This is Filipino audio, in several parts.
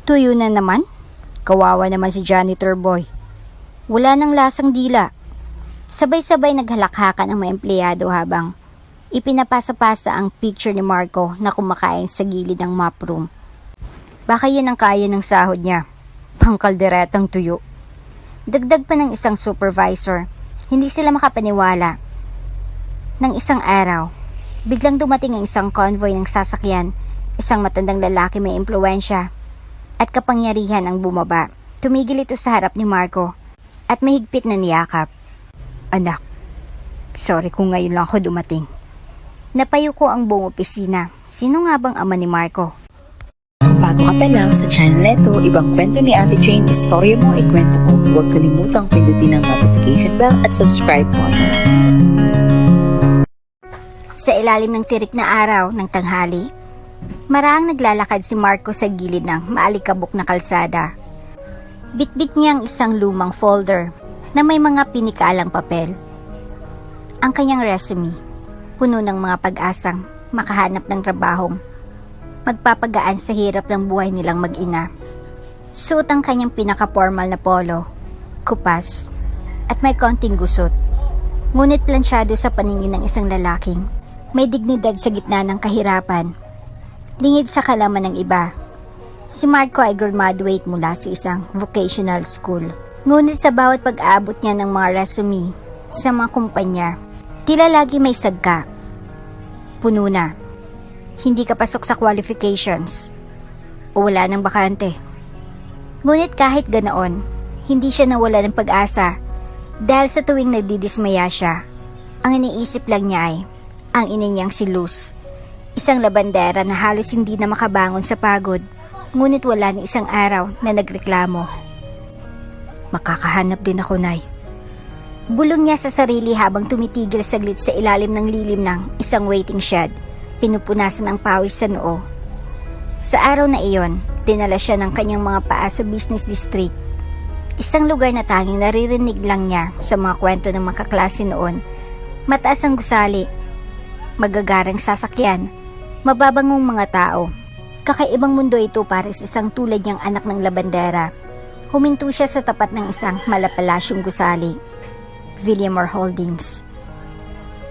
Tuyo na naman? Kawawa naman si janitor boy. Wala nang lasang dila. Sabay-sabay naghalakhakan ang mga empleyado habang ipinapasa-pasa ang picture ni Marco na kumakain sa gilid ng mop room. Baka yan ang kaya ng sahod niya. Pangkalderetang tuyo. Dagdag pa ng isang supervisor, hindi sila makapaniwala. Nang isang araw, biglang dumating ang isang convoy ng sasakyan, isang matandang lalaki may impluwensya at kapangyarihan ang bumaba. Tumigil ito sa harap ni Marco at mahigpit na niyakap. Anak, sorry kung ngayon lang ako dumating. Napayo ko ang buong opisina. Sino nga bang ama ni Marco? Bago ka pa lang sa channel neto, ibang kwento ni Ate Jane, istorya mo, ikwento ko. Huwag kalimutang pindutin ang notification bell at subscribe po. Sa ilalim ng tirik na araw ng tanghali, marahang naglalakad si Marco sa gilid ng maalikabok na kalsada. Bitbit niya ang isang lumang folder na may mga pinikalang papel. Ang kanyang resume, puno ng mga pag-asang makahanap ng trabahong magpapagaan sa hirap ng buhay nilang mag-ina. Suot ang kanyang pinaka-formal na polo, kupas, at may konting gusot. Ngunit plansyado sa paningin ng isang lalaking may dignidad sa gitna ng kahirapan. Lingid sa kalaman ng iba. Si Marco ay graduate mula sa isang vocational school. Ngunit sa bawat pag-aabot niya ng mga resume sa mga kumpanya, tila lagi may sagka. Puno na. Hindi ka pasok sa qualifications. O wala ng bakante. Ngunit kahit ganoon, hindi siya nawala ng pag-asa. Dahil sa tuwing nagdidismaya siya, ang iniisip lang niya ay ang ina niyang si Luz. Isang labandera na halos hindi na makabangon sa pagod, ngunit wala ni isang araw na nagreklamo. Makakahanap din ako, Nay. Bulong niya sa sarili habang tumitigil saglit sa ilalim ng lilim ng isang waiting shed. Pinupunasan ang pawis sa noo. Sa araw na iyon, dinala siya ng kanyang mga paa sa business district. Isang lugar na tanging naririnig lang niya sa mga kwento ng mga kaklase noon. Mataas ang gusali, magagarang sasakyan, mababangong mga tao. Kakaibang mundo ito para sa isang tulad niyang anak ng labandera. Huminto siya sa tapat ng isang malapalasyong gusali, Villamor Holdings.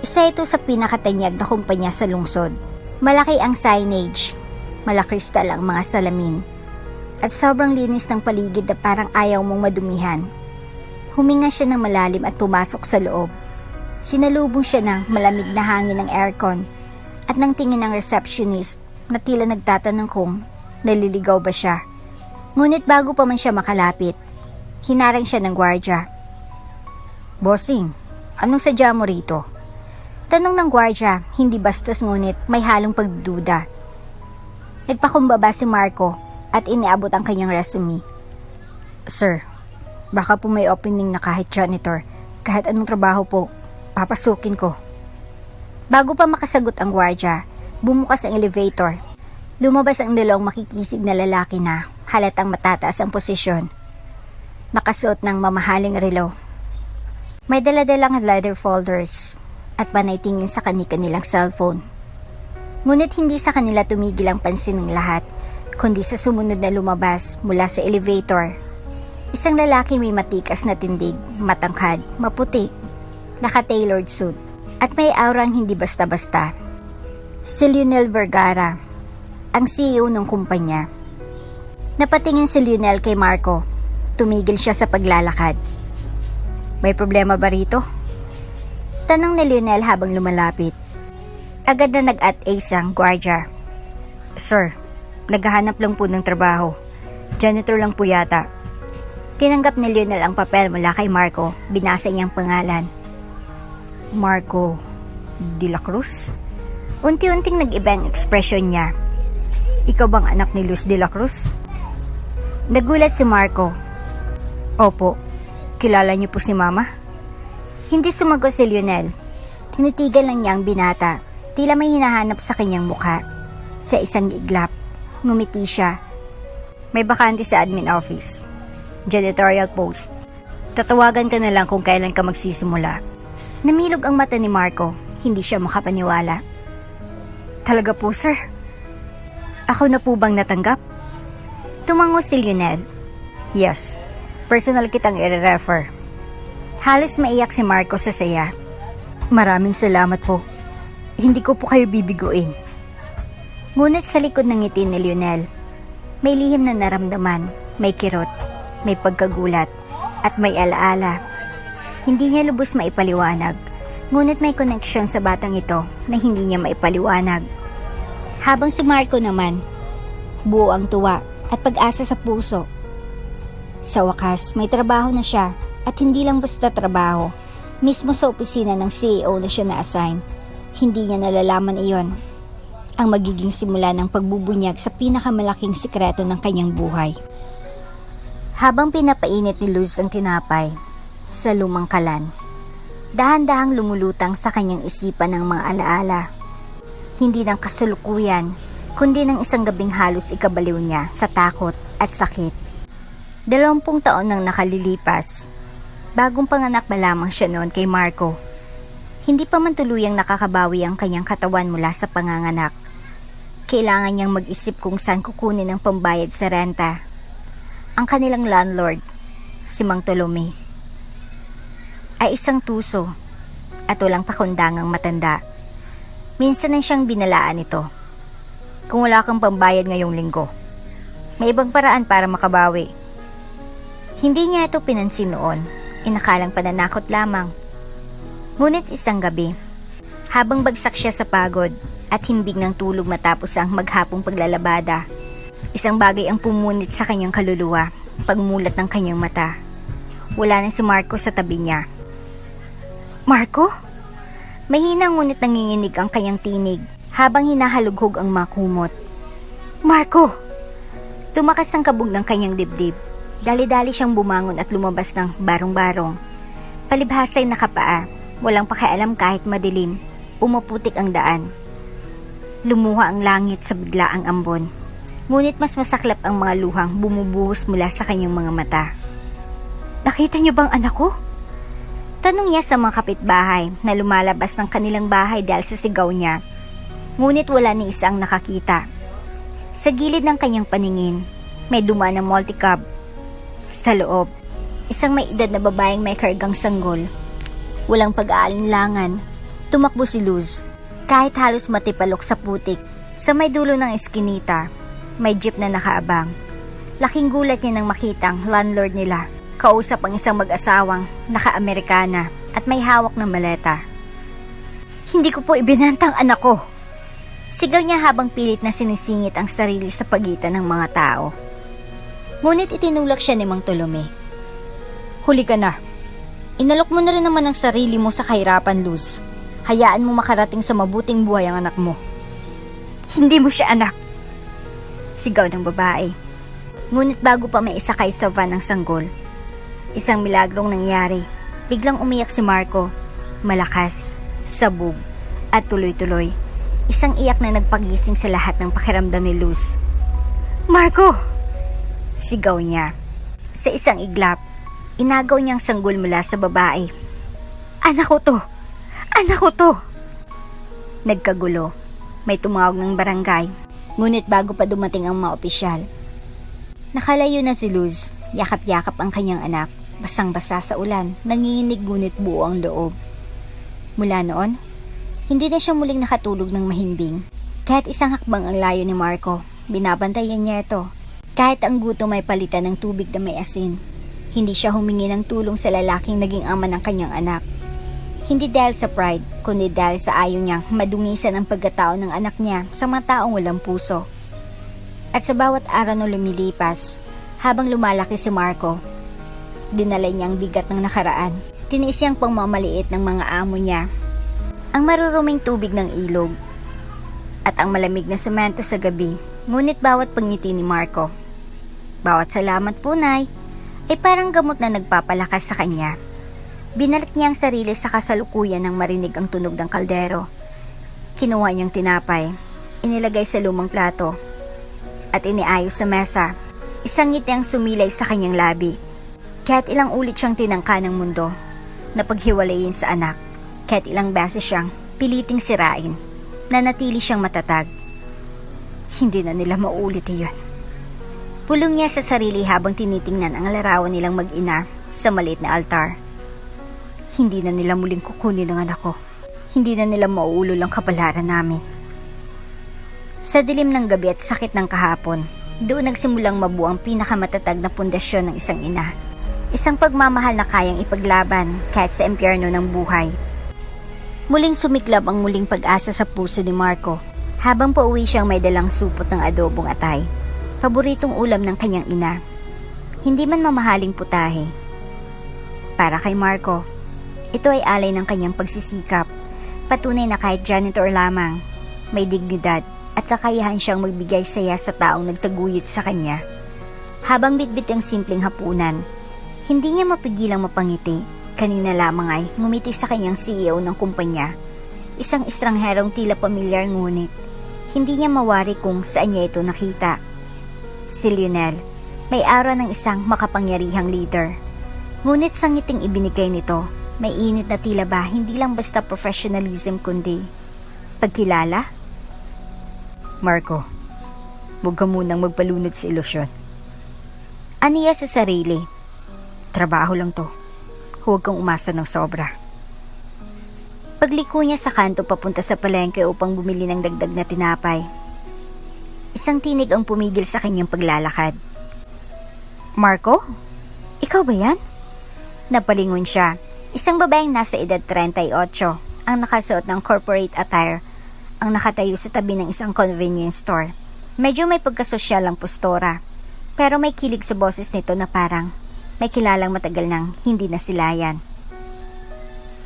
Isa ito sa pinakatanyag na kumpanya sa lungsod. Malaki ang signage, malakristal ang mga salamin, at sobrang linis ng paligid na parang ayaw mong madumihan. Huminga siya ng malalim at pumasok sa loob. Sinalubong siya ng malamig na hangin ng aircon at ng tingin ng receptionist na tila nagtatanong kung naliligaw ba siya. Ngunit bago pa man siya makalapit, hinarang siya ng gwardya. Bossing, anong sadya mo rito? Tanong ng gwardya, hindi bastos ngunit may halong pagdududa. Nagpakumbaba si Marco at iniabot ang kanyang resume. Sir, baka po may opening na kahit janitor, kahit anong trabaho po, papasukin ko. Bago pa makasagot ang gwardya, bumukas ang elevator. Lumabas ang dalawang makikisig na lalaki na halatang matataas ang posisyon. Nakasuot ng mamahaling relo. May daladalang leather folders at panay tingin sa kani-kanilang cellphone. Ngunit hindi sa kanila tumigil ang pansin ng lahat, kundi sa sumunod na lumabas mula sa elevator. Isang lalaki may matikas na tindig, matangkad, maputi, naka-tailored suit, at may aurang hindi basta-basta. Si Lionel Vergara, ang CEO ng kumpanya. Napatingin si Lionel kay Marco. Tumigil siya sa paglalakad. May problema ba rito? Tanong ni Lionel habang lumalapit. Agad na nag-at-ace ang gwardya. Sir, naghahanap lang po ng trabaho. Janitor lang po yata. Tinanggap ni Lionel ang papel mula kay Marco. Binasa niyang pangalan. Marco de la Cruz? Unti-unting nag-iba ang ekspresyon niya. Ikaw bang anak ni Luz de la Cruz? Nagulat si Marco. Opo, kilala niyo po si Mama? Hindi sumagot si Lionel. Tinitigan lang niya ang binata. Tila may hinahanap sa kanyang mukha. Sa isang iglap, ngumiti siya. May bakante sa admin office. Janitorial post. Tatawagan ka na lang kung kailan ka magsisimula. Namilog ang mata ni Marco. Hindi siya makapaniwala. Talaga po, sir? Ako na po bang natanggap? Tumango si Lionel. Yes, personal kitang i-refer. Halos maiyak si Marco sa saya. Maraming salamat po. Hindi ko po kayo bibiguin. Ngunit sa likod ng ngiti ni Lionel, may lihim na naramdaman, may kirot, may pagkagulat, at may alaala. Hindi niya lubos maipaliwanag, ngunit may koneksyon sa batang ito na hindi niya maipaliwanag. Habang si Marco naman, buo ang tuwa at pag-asa sa puso. Sa wakas, may trabaho na siya at hindi lang basta trabaho. Mismo sa opisina ng CEO na siya na-assign, hindi niya nalalaman iyon. Ang magiging simula ng pagbubunyag sa pinakamalaking sikreto ng kanyang buhay. Habang pinapainit ni Luz ang tinapay sa lumang kalan, dahan-dahang lumulutang sa kanyang isipan ng mga alaala. Hindi ng kasalukuyan, kundi ng isang gabing halos ikabaliw niya sa takot at sakit. 20 taon nang nakalilipas. Bagong panganak pa lamang siya noon kay Marco. Hindi pa man tuluyang nakakabawi ang kanyang katawan mula sa panganganak. Kailangan niyang mag-isip kung saan kukunin ang pambayad sa renta. Ang kanilang landlord, si Mang Tolome, ay isang tuso at walang pakundangang matanda. Minsan na siyang binalaan ito. Kung wala kang pambayad ngayong linggo, may ibang paraan para makabawi. Hindi niya ito pinansin noon, inakalang pananakot lamang. Ngunit isang gabi, habang bagsak siya sa pagod at himbing ng tulog matapos ang maghapong paglalabada, isang bagay ang pumunit sa kanyang kaluluwa, pagmulat ng kanyang mata. Wala na si Marco sa tabi niya. Marco? Mahina ngunit nanginginig ang kanyang tinig habang hinahalughog ang mga kumot. Marco! Tumakas ang kabog ng kanyang dibdib. Dali-dali siyang bumangon at lumabas ng barong-barong. Palibhasa'y nakapaa, walang pakialam kahit madilim, umuputik ang daan. Lumuha ang langit sa biglaang ambon. Ngunit mas masaklap ang mga luhang bumubuhos mula sa kanyang mga mata. Nakita niyo bang anak ko? Tanong niya sa mga kapitbahay na lumalabas ng kanilang bahay dahil sa sigaw niya. Ngunit wala ni isang nakakita. Sa gilid ng kanyang paningin, may dumaan na multicab. Sa loob, isang may edad na babaeng may kargang sanggol. Walang pag-aalinlangan, tumakbo si Luz. Kahit halos matipalok sa putik, sa may dulo ng eskinita, may jeep na nakaabang. Laking gulat niya nang makitang landlord nila. Kausap ang isang mag-asawang naka-Amerikana at may hawak ng maleta. Hindi ko po ibinantang anak ko. Sigaw niya habang pilit na sinisingit ang sarili sa pagitan ng mga tao. Ngunit itinulak siya ni Mang Tolome. Huli ka na. Inalok mo na rin naman ang sarili mo sa kahirapan, Luz. Hayaan mo makarating sa mabuting buhay ang anak mo. Hindi mo siya anak. Sigaw ng babae. Ngunit bago pa may isakay sa van ang sanggol, isang milagrong nangyari. Biglang umiyak si Marco. Malakas, sabog, at tuloy-tuloy. Isang iyak na nagpagising sa lahat ng pakiramdam ni Luz. Marco! Sigaw niya. Sa isang iglap, inagaw niyang sanggol mula sa babae. Anak ko to! Anak ko to! Nagkagulo. May tumawag ng barangay. Ngunit bago pa dumating ang mga opisyal, nakalayo na si Luz. Yakap-yakap ang kanyang anak. Basang-basa sa ulan, nanginginig ngunit buo ang loob. Mula noon, hindi na siya muling nakatulog ng mahimbing. Kahit isang hakbang ang layo ni Marco, binabantayan niya ito. Kahit ang gutom ay palitan ng tubig na may asin, hindi siya humingi ng tulong sa lalaking naging ama ng kanyang anak. Hindi dahil sa pride, kundi dahil sa ayaw niyang madungisan ang pagkatao ng anak niya sa mga taong walang puso. At sa bawat araw na lumilipas, habang lumalaki si Marco, dinala niya ang bigat ng nakaraan. Tiniis niyang pangmamaliit ng mga amo niya, ang maruruming tubig ng ilog, at ang malamig na semento sa gabi. Ngunit bawat pangiti ni Marco, bawat salamat po, Nay, ay parang gamot na nagpapalakas sa kanya. Binalik niya ang sarili sa kasalukuyan nang marinig ang tunog ng kaldero. Kinuha niyang tinapay, inilagay sa lumang plato, at iniayos sa mesa. Isang ngiti ang sumilay sa kanyang labi. Kahit ilang ulit siyang tinangka ng mundo na paghiwalayin sa anak, kahit ilang beses siyang piliting sirain, nanatili siyang matatag. Hindi na nila maulit iyon. Pulong niya sa sarili habang tinitingnan ang larawan nilang mag-ina sa maliit na altar. Hindi na nila muling kukunin ang anak ko. Hindi na nila mauulol ang kapalaran namin. Sa dilim ng gabi at sakit ng kahapon, doon nagsimulang mabuo ang pinakamatatag na pundasyon ng isang ina. Isang pagmamahal na kayang ipaglaban kahit sa impyerno ng buhay. Muling sumiklab ang muling pag-asa sa puso ni Marco habang pauwi siyang may dalang supot ng adobong atay. Paboritong ulam ng kanyang ina. Hindi man mamahaling putahe. Para kay Marco, ito ay alay ng kanyang pagsisikap. Patunay na kahit janitor lamang, may dignidad at kakayahan siyang magbigay saya sa taong nagtaguyod sa kanya. Habang bitbit ang simpleng hapunan, hindi niya mapigilang mapangiti. Kanina lamang ay ngumiti sa kanyang CEO ng kumpanya. Isang estrangherong tila pamilyar ngunit hindi niya mawari kung saan niya ito nakita. Si Lionel, may aura ng isang makapangyarihang leader. Ngunit sa ngiting ibinigay nito, may init na tila ba hindi lang basta professionalism kundi pagkilala? Marco, huwag ka munang magpalunod sa ilusyon. Aniya sa sarili, trabaho lang to. Huwag kang umasa ng sobra. Pagliko niya sa kanto papunta sa palengke upang bumili ng dagdag na tinapay. Isang tinig ang pumigil sa kanyang paglalakad. Marco? Ikaw ba yan? Napalingon siya. Isang babaeng nasa edad 38 ang nakasuot ng corporate attire ang nakatayo sa tabi ng isang convenience store. Medyo may pagkasosyal ang postura, pero may kilig sa boses nito na parang may kilalang matagal nang hindi nasilayan.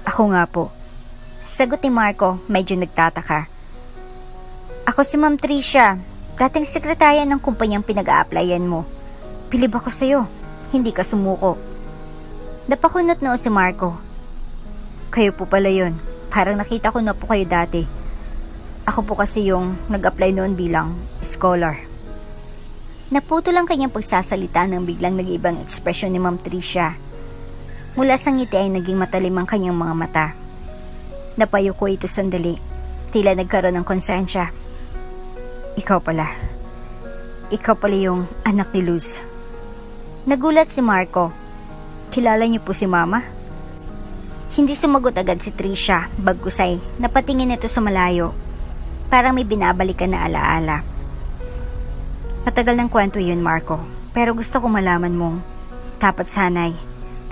Ako nga po. Sagot ni Marco, medyo nagtataka. Ako si Ma'am Tricia, dating sekretarya ng kumpanyang pinag-a-applyan mo. Bilib ako sa'yo, hindi ka sumuko. Napakunot noo si Marco. Kayo po pala yun, parang nakita ko na po kayo dati. Ako po kasi yung nag-apply noon bilang scholar. Naputol ang kanyang pagsasalita nang biglang nag-ibang ekspresyon ni Ma'am Tricia. Mula sa ngiti ay naging matalim ang kanyang mga mata. Napayuko ito sandali, tila nagkaroon ng konsensya. Ikaw pala yung anak ni Luz. Nagulat si Marco. Kilala niyo po si Mama? Hindi sumagot agad si Tricia, bagkusay napatingin ito sa malayo. Parang may binabalikan na alaala. Matagal ng kwento yun, Marco. Pero gusto kong malaman mong dapat sanay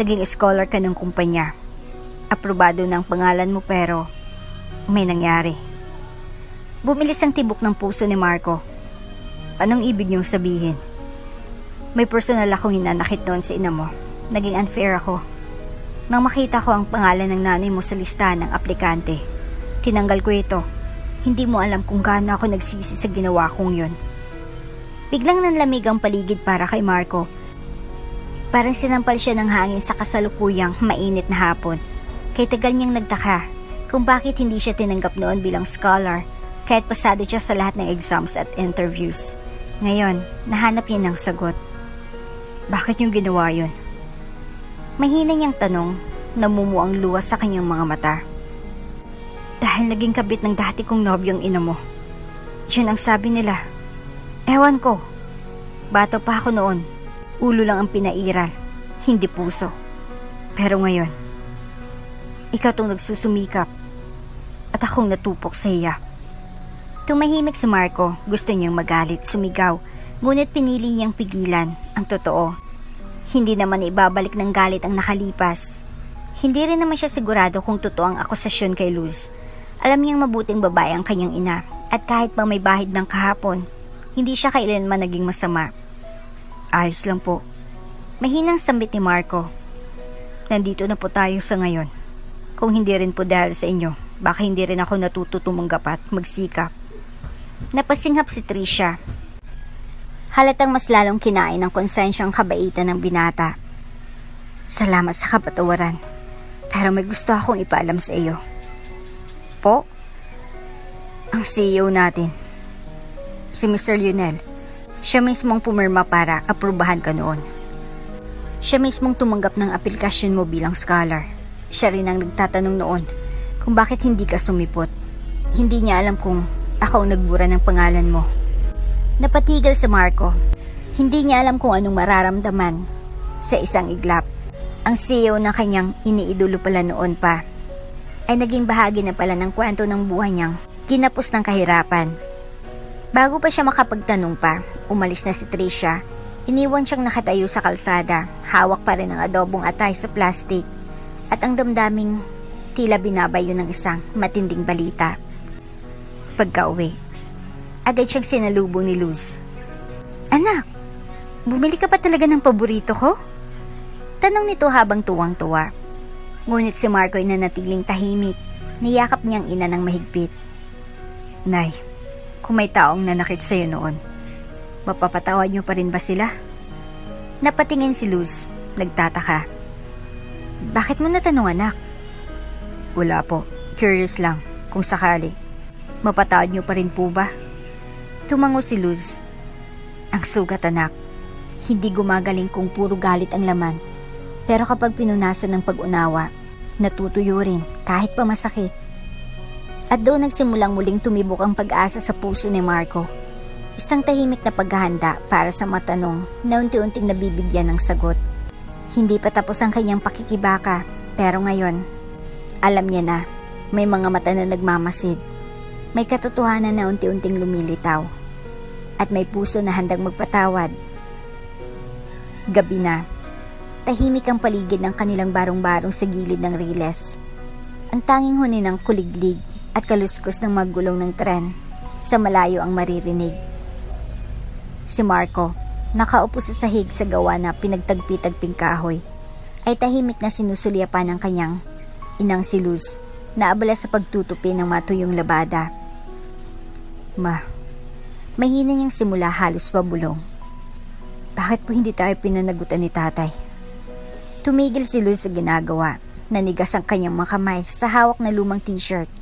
naging scholar ka ng kumpanya. Aprobado ng pangalan mo pero may nangyari. Bumilis ang tibok ng puso ni Marco. Anong ibig niyong sabihin? May personal akong hinanakit noon sa ina mo. Naging unfair ako. Nang makita ko ang pangalan ng nanay mo sa listahan ng aplikante, tinanggal ko ito. Hindi mo alam kung gaano ako nagsisi sa ginawa kong yun. Biglang nanlamig ang paligid para kay Marco. Parang sinampal siya ng hangin sa kasalukuyang mainit na hapon. Kay tagal niyang nagtaka kung bakit hindi siya tinanggap noon bilang scholar kahit pasado siya sa lahat ng exams at interviews. Ngayon, nahanap niya ng sagot. Bakit niyong ginawa yun? Mahina niyang tanong, namumuang luha sa kanyang mga mata. Dahil naging kabit ng dati kong nobyong ina mo. Yun ang sabi nila. Ewan ko. Bata pa ako noon. Ulo lang ang pinairal, hindi puso. Pero ngayon, ikaw tong nagsusumikap at akong natupok sa iya. Tumahimik si Marco, gusto niyang magalit, sumigaw, ngunit pinili niyang pigilan ang totoo. Hindi naman ibabalik ng galit ang nakalipas. Hindi rin naman siya sigurado kung totoo ang akusasyon kay Luz. Alam niyang mabuting babae ang kanyang ina at kahit pa may bahid ng kahapon, hindi siya kailanman naging masama. Ayos lang po. Mahinang sambit ni Marco. Nandito na po tayo sa ngayon. Kung hindi rin po dahil sa inyo, baka hindi rin ako natuto tumanggap at magsikap. Napasinghap si Tricia. Halatang mas lalong kinain ng konsensyang kabaitan ng binata. Salamat sa kapatawaran, pero may gusto akong ipaalam sa iyo. Po? Ang CEO natin, si Mr. Lionel, siya mismong pumirma para aprubahan ka noon. Siya mismong tumanggap ng aplikasyon mo bilang scholar. Siya rin ang nagtatanong noon kung bakit hindi ka sumipot. Hindi niya alam kung ako ang nagbura ng pangalan mo. Napatigil si Marco. Hindi niya alam kung anong mararamdaman sa isang iglap. Ang CEO na kanyang iniidolo pala noon pa ay naging bahagi na pala ng kwento ng buhay niyang kinapos ng kahirapan. Bago pa siya makapagtanong pa, umalis na si Tricia. Iniwan siyang nakatayo sa kalsada, hawak pa rin ang adobong atay sa plastic at ang damdaming tila binabayo ng isang matinding balita. Pagka-uwi, agad siyang sinalubong ni Luz. "Anak, bumili ka pa talaga ng paborito ko?" Tanong nito habang tuwang-tuwa. Ngunit si Marco ay nanatiling tahimik. Niyakap niyang ina ng mahigpit. "Nay, kung may taong nanakit sa'yo noon, mapapatawad niyo pa rin ba sila?" Napatingin si Luz, nagtataka. "Bakit mo natanong, anak?" "Wala po, curious lang, kung sakali. Mapatawad niyo pa rin po ba?" Tumango si Luz. "Ang sugat, anak. Hindi gumagaling kung puro galit ang laman. Pero kapag pinunasan ng pag-unawa, natutuyo rin kahit pa masakit." At doon nagsimulang muling tumibok ang pag-asa sa puso ni Marco. Isang tahimik na paghahanda para sa matanong na unti-unting nabibigyan ng sagot. Hindi pa tapos ang kanyang pakikibaka, pero ngayon, alam niya na may mga mata na nagmamasid. May katotohanan na unti-unting lumilitaw. At may puso na handang magpatawad. Gabi na. Tahimik ang paligid ng kanilang barong-barong sa gilid ng riles. Ang tanging huni ng kuliglig at kaluskos ng maggulong ng tren sa malayo ang maririnig. Si Marco, nakaupo sa sahig sa gawa na pinagtagpi-tagping kahoy, ay tahimik na sinusulyapan ng kanyang inang si Luz na abala sa pagtutupi ng matuyong labada. "Ma," mahina niyang simula halos pabulong. "Bakit po hindi tayo pinanagutan ni tatay?" Tumigil si Luz sa ginagawa. Nanigas ang kanyang mga kamay sa hawak na lumang t-shirt.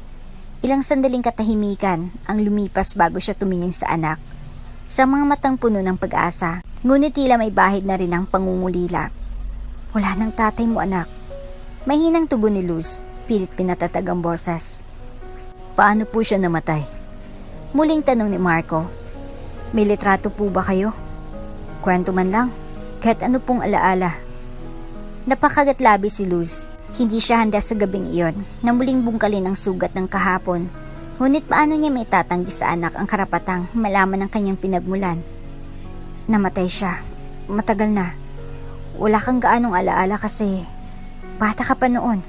Ilang sandaling katahimikan ang lumipas bago siya tumingin sa anak. Sa mga matang puno ng pag-asa, ngunit tila may bahid na rin ang pangungulila. "Wala nang tatay mo, anak." Mahinang tugon ni Luz, pilit pinatatag ang boses. "Paano po siya namatay?" Muling tanong ni Marco. "May litrato po ba kayo? Kwento man lang, kahit ano pong alaala." Napakagat-labi si Luz. Hindi siya handa sa gabing iyon na muling bungkalin ang sugat ng kahapon. Ngunit paano niya may tatanggi sa anak ang karapatang malaman ng kanyang pinagmulan? Namatay siya. Matagal na. Wala kang gaanong alaala kasi bata ka pa noon.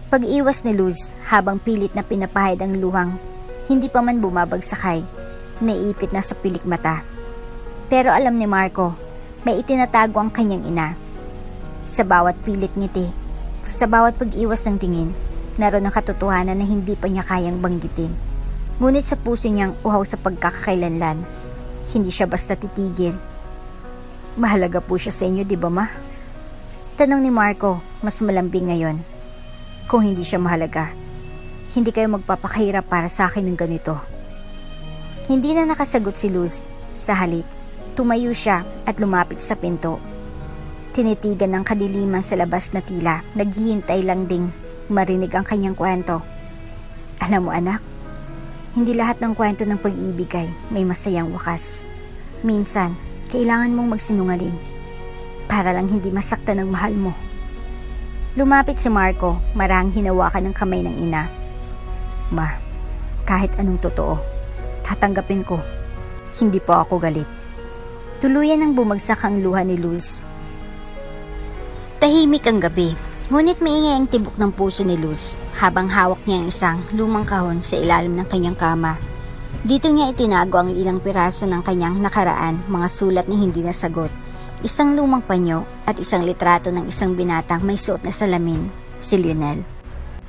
Pag-iwas ni Luz habang pilit na pinapahid ang luhang, hindi pa man bumabagsakay, naiipit na sa pilik mata. Pero alam ni Marco, may itinatago ang kanyang ina. Sa bawat pilit ngiti, sa bawat pag-iwas ng tingin, naroon ang katotohanan na hindi pa niya kayang banggitin. Ngunit sa puso niyang uhaw sa pagkakakailanlan, hindi siya basta titigil. "Mahalaga po siya sa inyo, di ba, ma?" Tanong ni Marco, mas malambing ngayon. "Kung hindi siya mahalaga, hindi kayo magpapakahirap para sa akin ng ganito." Hindi na nakasagot si Luz. Sa halip, tumayo siya at lumapit sa pinto. Tinitigan ng kadiliman sa labas na tila naghihintay lang ding marinig ang kanyang kwento. "Alam mo, anak, hindi lahat ng kwento ng pag-ibig ay may masayang wakas. Minsan, kailangan mong magsinungaling para lang hindi masaktan ng mahal mo." Lumapit si Marco, marahang hinawakan ng kamay ng ina. "Ma, kahit anong totoo, tatanggapin ko. Hindi po ako galit." Tuluyan ang bumagsak ang luha ni Luz. Tahimik ang gabi, ngunit maingay ang tibok ng puso ni Luz habang hawak niya ang isang lumang kahon sa ilalim ng kanyang kama. Dito niya itinago ang ilang piraso ng kanyang nakaraan, mga sulat na hindi nasagot, isang lumang panyo at isang litrato ng isang binatang may suot na salamin, si Lionel.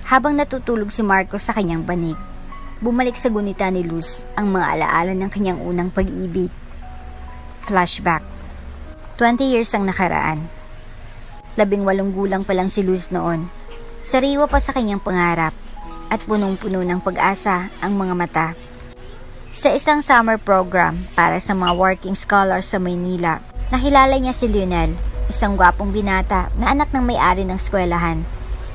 Habang natutulog si Marco sa kanyang banig, bumalik sa gunita ni Luz ang mga alaala ng kanyang unang pag-ibig. Flashback. 20 years ang nakaraan. 18 gulang pa lang si Luz noon. Sariwa pa sa kanyang pangarap at punong-puno ng pag-asa ang mga mata. Sa isang summer program para sa mga working scholars sa Maynila, nakilala niya si Lionel, isang gwapong binata na anak ng may-ari ng eskwelahan.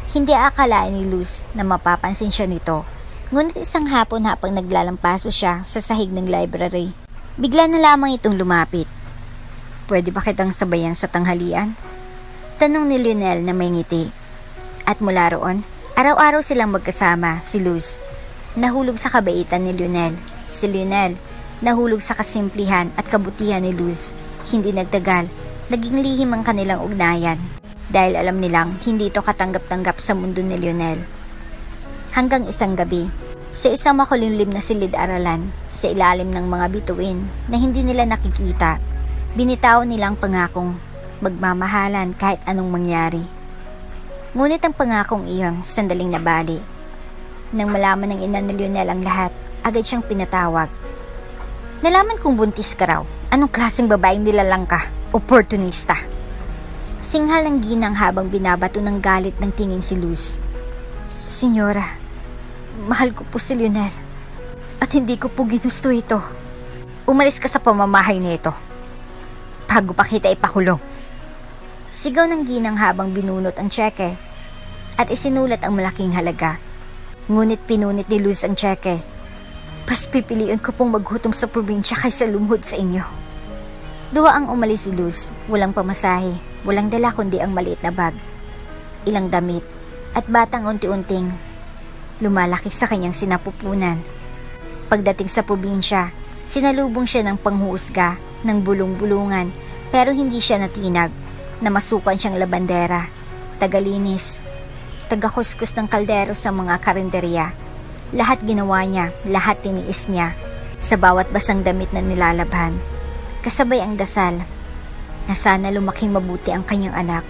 Hindi akalain ni Luz na mapapansin siya nito. Ngunit isang hapon habang naglalampaso siya sa sahig ng library, bigla na lamang itong lumapit. Pwede ba kitang sabayan sa tanghalian? Tanong ni Lionel na may ngiti. At mula roon, araw-araw silang magkasama, si Luz. Nahulog sa kabaitan ni Lionel. Si Lionel, nahulog sa kasimplihan at kabutihan ni Luz. Hindi nagtagal, naging lihim ang kanilang ugnayan. Dahil alam nilang hindi ito katanggap-tanggap sa mundo ni Lionel. Hanggang isang gabi, sa isang makulimlim na silid-aralan, sa ilalim ng mga bituin na hindi nila nakikita, binitaw nilang pangakong magmamahalan kahit anong mangyari. Ngunit ang pangakong iyon sandaling nabali. Nang malaman ng ina ni Lionel ang lahat, agad siyang pinatawag. Nalaman kong buntis ka raw. Anong klaseng babaeng nilalang ka? Oportunista. Singhal ng ginang habang binabato ng galit ng tingin si Luz. Senyora, mahal ko po si Lionel at hindi ko po ginusto ito. Umalis ka sa pamamahay nito bago pa kita ipakulong. Sigaw ng ginang habang binunot ang tseke at isinulat ang malaking halaga. Ngunit pinunit ni Luz ang tseke. Mas pipiliin ko pong maghutom sa probinsya kaysa lumuhod sa inyo. Duwa ang umalis si Luz, walang pamasahe, walang dala kundi ang maliit na bag, ilang damit, at batang unti-unting lumalaki sa kanyang sinapupunan. Pagdating sa probinsya, sinalubong siya ng panghuusga, ng bulong-bulungan, pero hindi siya natinag. Namasukan siyang labandera, tagalinis, tagakuskus ng kaldero sa mga karinderya. Lahat ginawa niya, lahat tiniis niya, sa bawat basang damit na nilalabhan. Kasabay ang dasal na sana lumaking mabuti ang kanyang anak.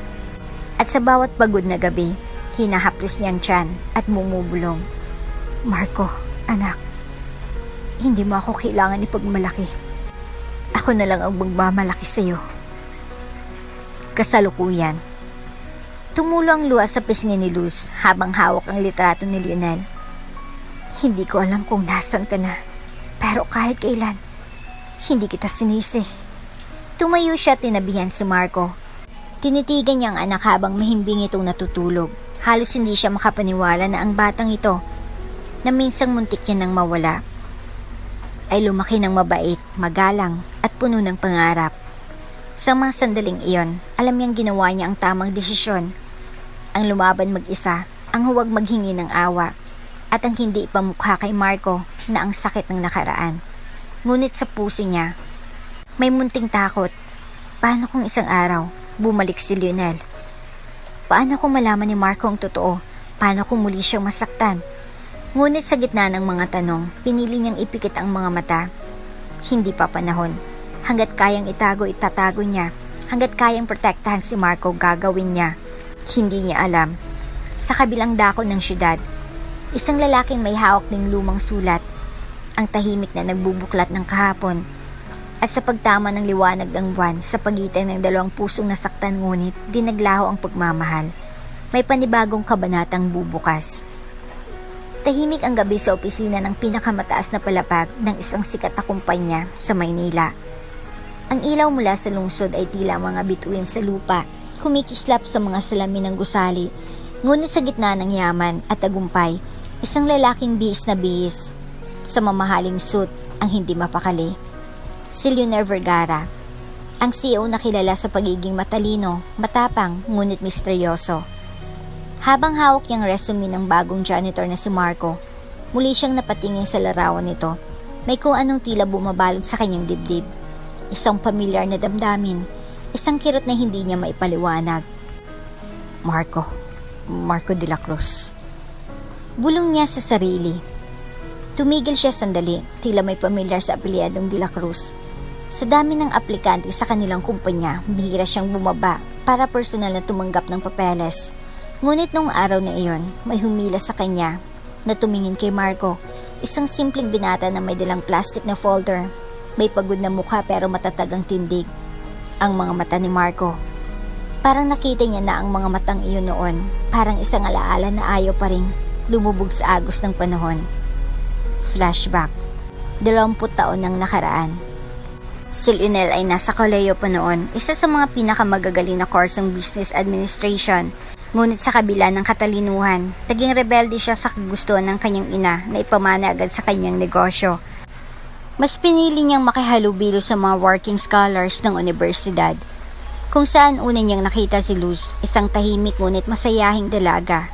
At sa bawat pagod na gabi, hinahaplos niya ang tiyan at bumubulong. Marco, anak, hindi mo ako kailangan ipagmalaki. Ako na lang ang magmamalaki sa iyo. Kasalukuyan. Tumulo ang luha sa pisngi ni Luz habang hawak ang litrato ni Lionel. Hindi ko alam kung nasan ka na, pero kahit kailan, hindi kita sinisi. Tumayo siya at tinabihan si Marco. Tinitigan niya ang anak habang mahimbing itong natutulog. Halos hindi siya makapaniwala na ang batang ito, na minsang muntik niya nang mawala, ay lumaki ng mabait, magalang at puno ng pangarap. Sa mga sandaling iyon, alam niyang ginawa niya ang tamang desisyon. Ang lumaban mag-isa, ang huwag maghingi ng awa, at ang hindi ipamukha kay Marco na ang sakit ng nakaraan. Ngunit sa puso niya, may munting takot. Paano kung isang araw, bumalik si Lionel? Paano kung malaman ni Marco ang totoo? Paano kung muli siyang masaktan? Ngunit sa gitna ng mga tanong, pinili niyang ipikit ang mga mata. Hindi pa panahon. Hanggat kayang itago, itatago niya. Hanggat kayang protektahan si Marco, gagawin niya. Hindi niya alam. Sa kabilang dako ng syudad, isang lalaking may hawak ng lumang sulat, ang tahimik na nagbubuklat ng kahapon. At sa pagtama ng liwanag ng buwan sa pagitan ng dalawang pusong nasaktan ngunit dinaglaho ang pagmamahal, may panibagong kabanatang bubukas. Tahimik ang gabi sa opisina ng pinakamataas na palapag ng isang sikat na kumpanya sa Maynila. Ang ilaw mula sa lungsod ay tila mga bituin sa lupa, kumikislap sa mga salamin ng gusali. Ngunit sa gitna ng yaman at tagumpay, isang lalaking bihis na bihis sa mamahaling suit ang hindi mapakali. Si Leonel Vergara, ang CEO na kilala sa pagiging matalino, matapang, ngunit misteryoso. Habang hawak niyang resume ng bagong janitor na si Marco, muli siyang napatingin sa larawan nito. May kung anong tila bumabalot sa kanyang dibdib. Isang pamilyar na damdamin, isang kirot na hindi niya maipaliwanag. Marco de la Cruz. Bulong niya sa sarili. Tumigil siya sandali, tila may pamilyar sa apelyadong de la Cruz. Sa dami ng aplikante sa kanilang kumpanya, bihira siyang bumaba para personal na tumanggap ng papeles. Ngunit nung araw na iyon, may humila sa kanya na tumingin kay Marco, isang simpleng binata na may dalang plastic na folder. May pagod na mukha pero matatag ang tindig. Ang mga mata ni Marco, parang nakita niya na ang mga matang iyon noon, parang isang alaala na ayaw pa ring lumubog sa agos ng panahon. Flashback. 20 taon nang nakaraan. Si Lionel ay nasa kolehiyo pa noon, isa sa mga pinakamagagaling na kursong business administration. Ngunit sa kabila ng katalinuhan, naging rebelde siya sa kagustuhan ng kanyang ina na ipamana agad sa kanyang negosyo. Mas pinili niyang makihalubilo sa mga working scholars ng universidad, kung saan una niyang nakita si Luz, isang tahimik ngunit masayahing dalaga.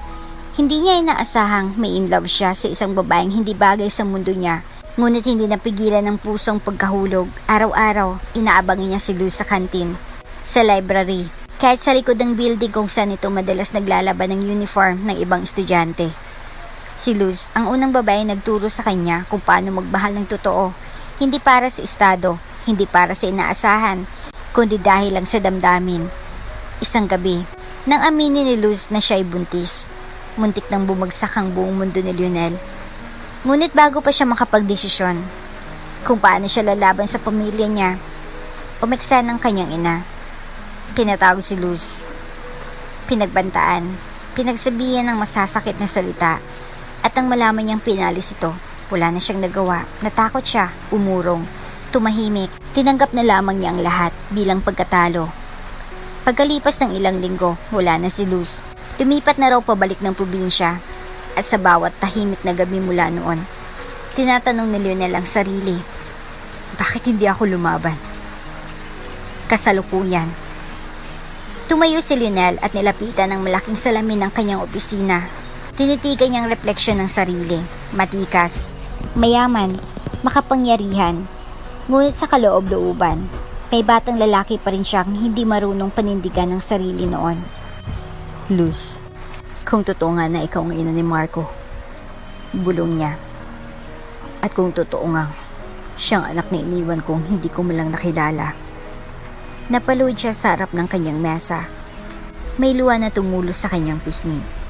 Hindi niya inaasahang may in love siya sa isang babaeng hindi bagay sa mundo niya, ngunit hindi napigilan ng pusong pagkahulog. Araw-araw, inaabangin niya si Luz sa kantin, sa library, kahit sa likod ng building kung saan ito madalas naglalaban ng uniform ng ibang estudyante. Si Luz, ang unang babae nagturo sa kanya kung paano magmahal ng totoo, hindi para sa estado, hindi para sa inaasahan, kundi dahil lang sa damdamin. Isang gabi, nang aminin ni Luz na siya ay buntis, muntik nang bumagsak ang buong mundo ni Lionel. Ngunit bago pa siya makapagdesisyon kung paano siya lalaban sa pamilya niya, umeksa ng kanyang ina. Tinatawag si Luz, pinagbantaan, pinagsabihan ng masasakit na salita, at nang malaman niyang pinalis ito, wala na siyang nagawa. Natakot siya, umurong, tumahimik, tinanggap na lamang niya ang lahat bilang pagkatalo. Pagkalipas ng ilang linggo, wala na si Luz. Lumipat na raw pabalik ng probinsya, at sa bawat tahimik na gabi mula noon, tinatanong ni Lionel ang sarili, bakit hindi ako lumaban? Kasalukuyan, tumayo si Lionel at nilapitan ng malaking salamin ng kanyang opisina. Tinitigan niyang refleksyon ng sarili, matikas, mayaman, makapangyarihan, ngunit sa kaloob-looban, may batang lalaki pa rin siyang hindi marunong panindigan ng sarili noon. Luz, kung totoo nga na ikaw ang ina ni Marco, bulong niya. At kung totoo nga, siyang anak na iniwan kong hindi ko malang nakilala. Napaluhod siya sa harap ng kanyang mesa. May luha na tumulo sa kanyang pisngi.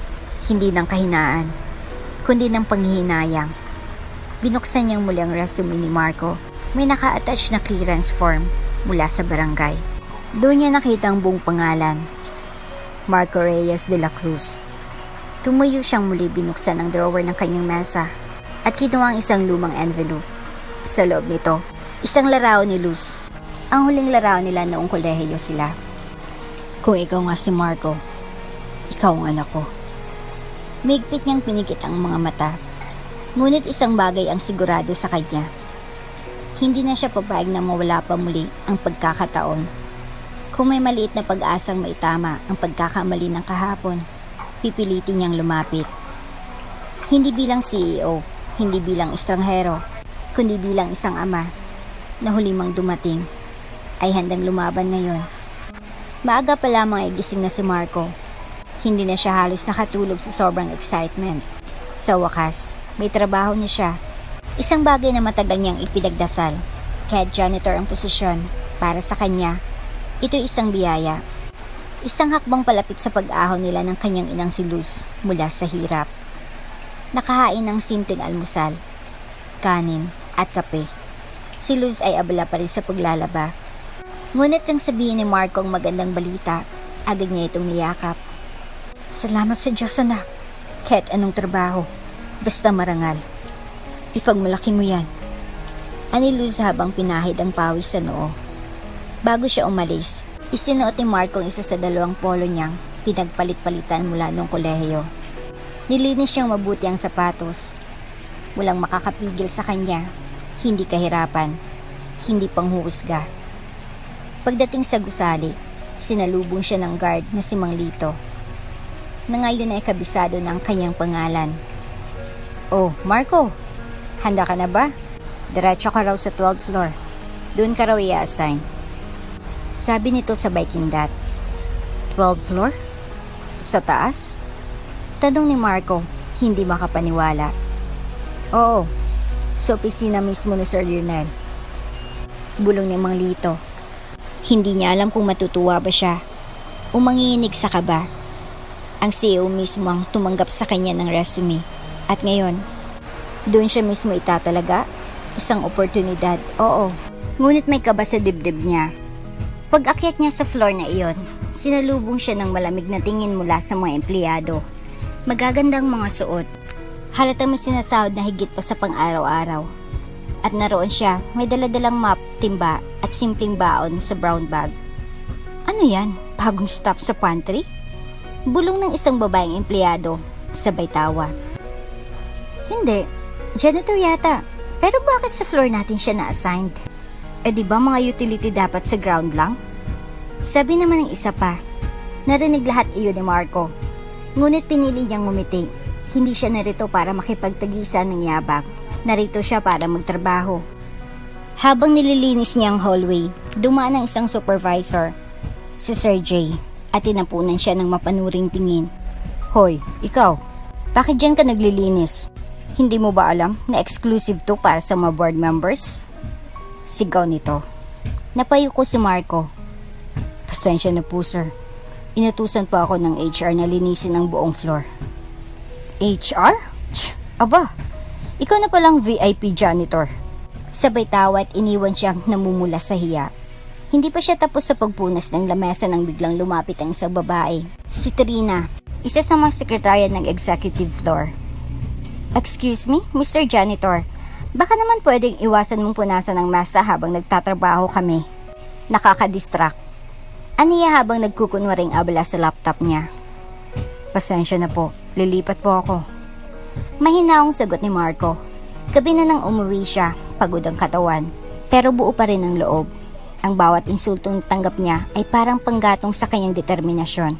Hindi ng kahinaan, kundi ng panghihinayang. Binuksan niyang muli ang resume ni Marco. May naka-attach na clearance form mula sa barangay. Doon niya nakita ang buong pangalan, Marco Reyes de la Cruz. Tumuyo siyang muli, binuksan ang drawer ng kanyang mesa at kinuha ang isang lumang envelope. Sa loob nito, isang larawan ni Luz. Ang huling larawan nila noong kolehiyo sila. Kung ikaw nga si Marco, ikaw ang anak ko. Mahigpit niyang pinikit ang mga mata. Ngunit isang bagay ang sigurado sa kanya. Hindi na siya papayag na mawala pa muli ang pagkakataon. Kung may maliit na pag-asang maitama ang pagkakamali ng kahapon, pipilitin niyang lumapit. Hindi bilang CEO, hindi bilang estranghero, kundi bilang isang ama na huli mang dumating, ay handang lumaban ngayon. Maaga pa lamang ay gising na si Marco. Hindi na siya halos nakatulog sa sobrang excitement. Sa wakas, may trabaho na siya. Isang bagay na matagal niyang ipinagdasal. Kahit janitor ang posisyon, para sa kanya, ito'y isang biyaya. Isang hakbang palapit sa pag-ahon nila ng kanyang inang si Luz mula sa hirap. Nakahain ng simpleng almusal, kanin at kape. Si Luz ay abala pa rin sa paglalaba. Ngunit nang sabihin ni Marco ang magandang balita, agad niya itong niyakap. Salamat sa Diyos, anak. Kahit anong trabaho, basta marangal. Ipagmalaki mo yan. Ani Luz habang pinahid ang pawis sa noo. Bago siya umalis, isinuot ni Marco ang isa sa dalawang polo niyang pinagpalit-palitan mula noong kolehiyo. Nilinis siyang mabuti ang sapatos. Walang makakapigil sa kanya. Hindi kahirapan, hindi panghuhusga. Pagdating sa gusali, sinalubong siya ng guard na si Mang Lito, na ngayon ay kabisado ng kanyang pangalan. Oh, Marco, handa ka na ba? Diretso ka raw sa 12th floor. Doon ka raw i-assign. Sabi nito sa biking dat. 12th floor? Sa taas? Tanong ni Marco, hindi makapaniwala. Oo, sa opisina mismo ni Sir Lionel. Bulong ni Mang Lito. Hindi niya alam kung matutuwa ba siya o manginginig sa kaba. Ang CEO mismo ang tumanggap sa kanya ng resume. At ngayon, doon siya mismo itatalaga. Isang oportunidad, oo. Ngunit may kaba sa dibdib niya. Pag-akyat niya sa floor na iyon, sinalubong siya ng malamig na tingin mula sa mga empleyado. Magagandang mga suot. Halatang may sinasahod na higit pa sa pang-araw-araw. At naroon siya, may daladalang map, timba at simpleng baon sa brown bag. Ano yan? Bagong staff sa pantry? Bulong ng isang babaeng empleyado, sabay tawa. Hindi, janitor yata. Pero bakit sa floor natin siya na-assigned? Eh di ba mga utility dapat sa ground lang? Sabi naman ng isa pa. Narinig lahat iyon ni Marco. Ngunit pinili niyang ngumiti. Hindi siya narito para makipagtagisan ng yabang. Narito siya para magtrabaho. Habang nililinis niya ang hallway, dumaan ang isang supervisor, si Sir J, at tinapunan siya ng mapanuring tingin. Hoy, ikaw, bakit dyan ka naglilinis? Hindi mo ba alam na exclusive to para sa mga board members? Sigaw nito. Napayo ko si Marco. Pasensya na po, sir. Inutusan pa ako ng HR na linisin ang buong floor. HR? Aba, ikaw na palang VIP janitor. Sabay tawa at iniwan siyang namumula sa hiya. Hindi pa siya tapos sa pagpunas ng lamesa nang biglang lumapit ang isang babae. Si Trina, isa sa mga sekretarya ng executive floor. Excuse me, Mr. Janitor. Baka naman pwedeng iwasan mong punasan ng mesa habang nagtatrabaho kami. Nakaka-distract. Aniya habang nagkukunwaring abala sa laptop niya. Pasensya na po, lilipat po ako. Mahinaong sagot ni Marco. Gabi na nang umuwi siya, pagod ang katawan. Pero buo pa rin ang loob. Ang bawat insultong tanggap niya ay parang panggatong sa kanyang determinasyon.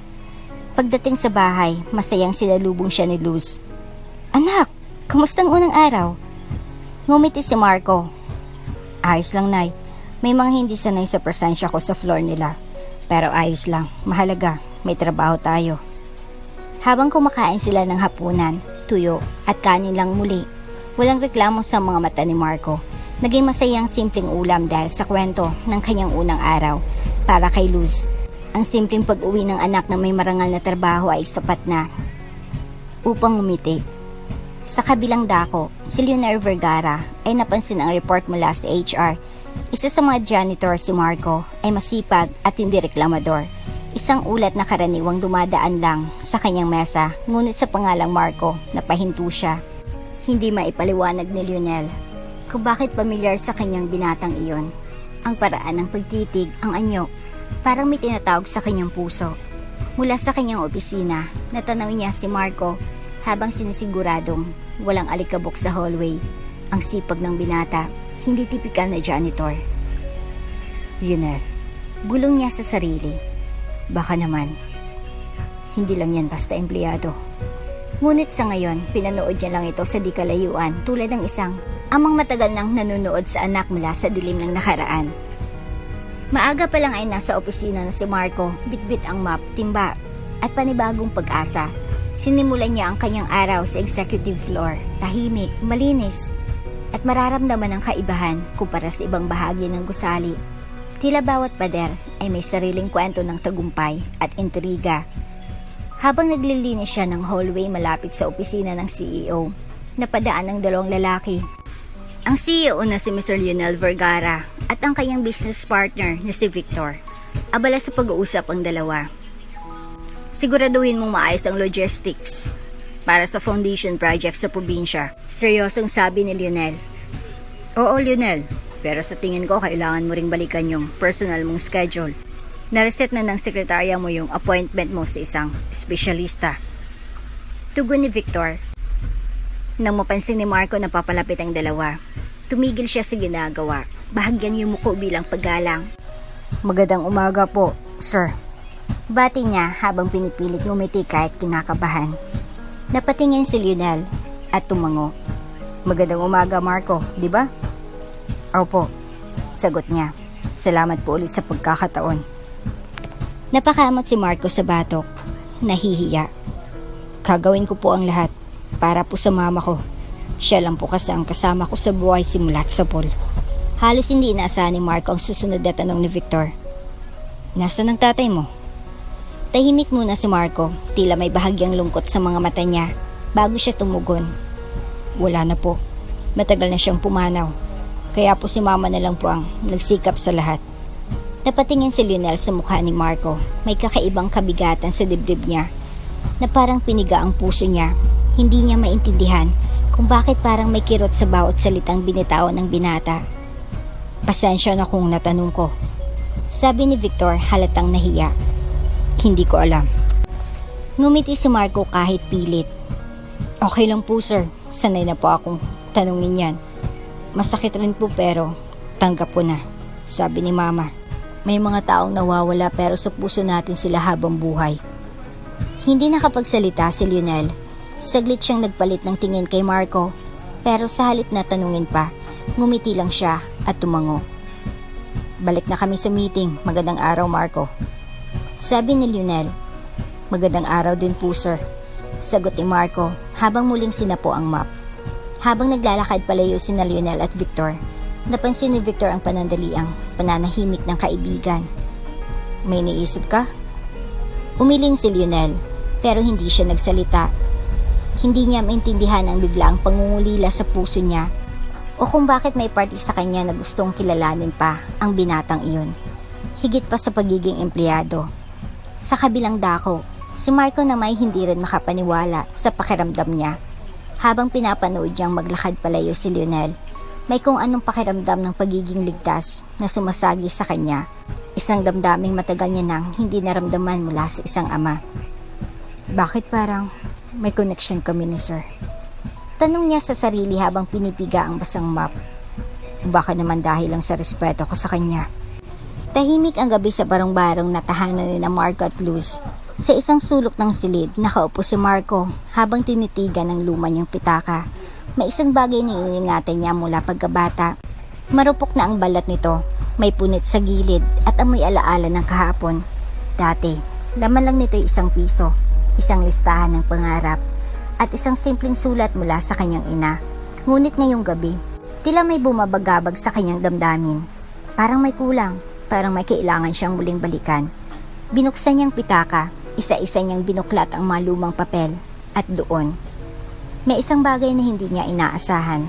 Pagdating sa bahay, masayang sinalubong siya ni Luz. Anak, kamustang unang araw? Ngumiti si Marco. Ayos lang, Nay. May mga hindi sanay sa presensya ko sa floor nila. Pero ayos lang, mahalaga, may trabaho tayo. Habang kumakain sila ng hapunan, tuyo at kanin lang muli, walang reklamo sa mga mata ni Marco. Naging masayang simpleng ulam dahil sa kwento ng kanyang unang araw. Para kay Luz, ang simpleng pag-uwi ng anak na may marangal na trabaho ay sapat na upang umiti. Sa kabilang dako, si Leonel Vergara ay napansin ang report mula sa HR. Isa sa mga janitor, si Marco, ay masipag at hindi reklamador. Isang ulat na karaniwang dumadaan lang sa kanyang mesa, ngunit sa pangalang Marco, napahinto siya. Hindi maipaliwanag ni Leonel kung bakit pamilyar sa kanyang binatang iyon. Ang paraan ng pagtitig, ang anyo, parang may tinatawag sa kanyang puso. Mula sa kanyang opisina, natanaw niya si Marco habang sinisiguradong walang alikabok sa hallway. Ang sipag ng binata, hindi tipikal na janitor. Leonel, bulong niya sa sarili. Baka naman, hindi lang yan basta empleyado. Ngunit sa ngayon, pinanood niya lang ito sa di kalayuan tulad ng isang amang matagal nang nanonood sa anak mula sa dilim ng nakaraan. Maaga pa lang ay nasa opisina na si Marco, bitbit ang map, timba at panibagong pag-asa. Sinimulan niya ang kanyang araw sa executive floor, tahimik, malinis at mararamdaman ang kaibahan kumpara sa ibang bahagi ng gusali. Tila bawat pader ay may sariling kwento ng tagumpay at intriga. Habang naglilinis siya ng hallway malapit sa opisina ng CEO, napadaan ng dalawang lalaki. Ang CEO na si Mr. Leonel Vergara at ang kanyang business partner na si Victor. Abala sa pag-uusap ang dalawa. Siguraduhin mong maayos ang logistics para sa foundation project sa probinsya. Seryosong sabi ni Leonel. Oo, Leonel, pero sa tingin ko kailangan mo ring balikan yung personal mong schedule. Nareset na ng sekretarya mo yung appointment mo sa isang espesyalista. Tugon ni Victor. Nang mapansin ni Marco na papalapit ang dalawa, tumigil siya sa ginagawa. Bahagyang yumuko bilang paggalang. Magandang umaga po, sir. Bati niya habang pinipilit ngumiti kahit kinakabahan. Napatingin si Lionel at tumango. Magandang umaga, Marco, di ba? Opo, sagot niya. Salamat po ulit sa pagkakataon. Napakamot si Marco sa batok. Nahihiya. Gagawin ko po ang lahat para po sa mama ko. Siya lang po kasi ang kasama ko sa buhay simula't sa pool. Halos hindi inaasahan ni Marco ang susunod na tanong ni Victor. Nasaan ang tatay mo? Tahimik muna si Marco, tila may bahagyang lungkot sa mga mata niya bago siya tumugon. Wala na po. Matagal na siyang pumanaw. Kaya po si mama na lang po ang nagsikap sa lahat. Napatingin si Lionel sa mukha ni Marco. May kakaibang kabigatan sa dibdib niya na parang piniga ang puso niya. Hindi niya maintindihan kung bakit parang may kirot sa bawat salitang binitawan ng binata. Pasensya na kung natanong ko, sabi ni Victor halatang nahiya. Hindi ko alam. Ngumiti si Marco kahit pilit. Okay lang po, sir. Sanay na po akong tanungin yan. Masakit rin po pero tanggap ko na, sabi ni Mama. May mga taong nawawala pero sa puso natin sila habang buhay. Hindi nakapagsalita si Lionel. Saglit siyang nagpalit ng tingin kay Marco, pero sa halip na tanungin pa, ngumiti lang siya at tumango. Balik na kami sa meeting. Magandang araw, Marco, sabi ni Lionel. Magandang araw din po, sir, sagot ni Marco habang muling sinapo ang map. Habang naglalakad palayo sina Lionel at Victor, napansin ni Victor ang panandaliang pananahimik ng kaibigan. May iniisip ka? Umiling si Lionel, pero hindi siya nagsalita. Hindi niya maintindihan ang biglaang pangungulila sa puso niya o kung bakit may party sa kanya na gustong kilalanin pa ang binatang iyon, higit pa sa pagiging empleyado. Sa kabilang dako, si Marco na may hindi rin makapaniwala sa pakiramdam niya. Habang pinapanood niyang maglakad palayo si Lionel, may kung anong pakiramdam ng pagiging ligtas na sumasagi sa kanya. Isang damdaming matagal niya nang hindi naramdaman mula sa isang ama. Bakit parang may connection kami ni sir? Tanong niya sa sarili habang pinipiga ang basang map. Baka naman dahil lang sa respeto ko sa kanya. Tahimik ang gabi sa barong-barong na tahanan ni Marco at Luz. Sa isang sulok ng silid, nakaupo si Marco habang tinitigan ng luma niyang pitaka. May isang bagay na iniingatan niya mula pagkabata. Marupok na ang balat nito, may punit sa gilid at amoy alaala ng kahapon. Dati, laman lang nito ay 1 piso, isang listahan ng pangarap, at isang simpleng sulat mula sa kanyang ina. Ngunit ngayong gabi, tila may bumabagabag sa kanyang damdamin. Parang may kulang, parang may kailangan siyang muling balikan. Binuksan niyang pitaka, isa-isa niyang binuklat ang mga lumang papel, at doon, may isang bagay na hindi niya inaasahan.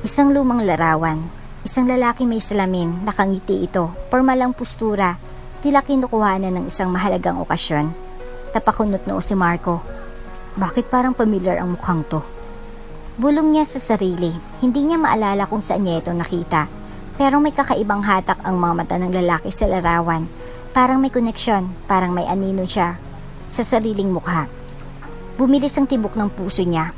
Isang lumang larawan, isang lalaki may salamin, nakangiti ito, pormalang postura, tila kinukuhanan ng isang mahalagang okasyon. Tapakunot noo si Marco. Bakit parang familiar ang mukhang to? Bulong niya sa sarili, hindi niya maalala kung saan niya ito nakita, pero may kakaibang hatak ang mga mata ng lalaki sa larawan. Parang may koneksyon, parang may anino siya sa sariling mukha. Bumilis ang tibok ng puso niya.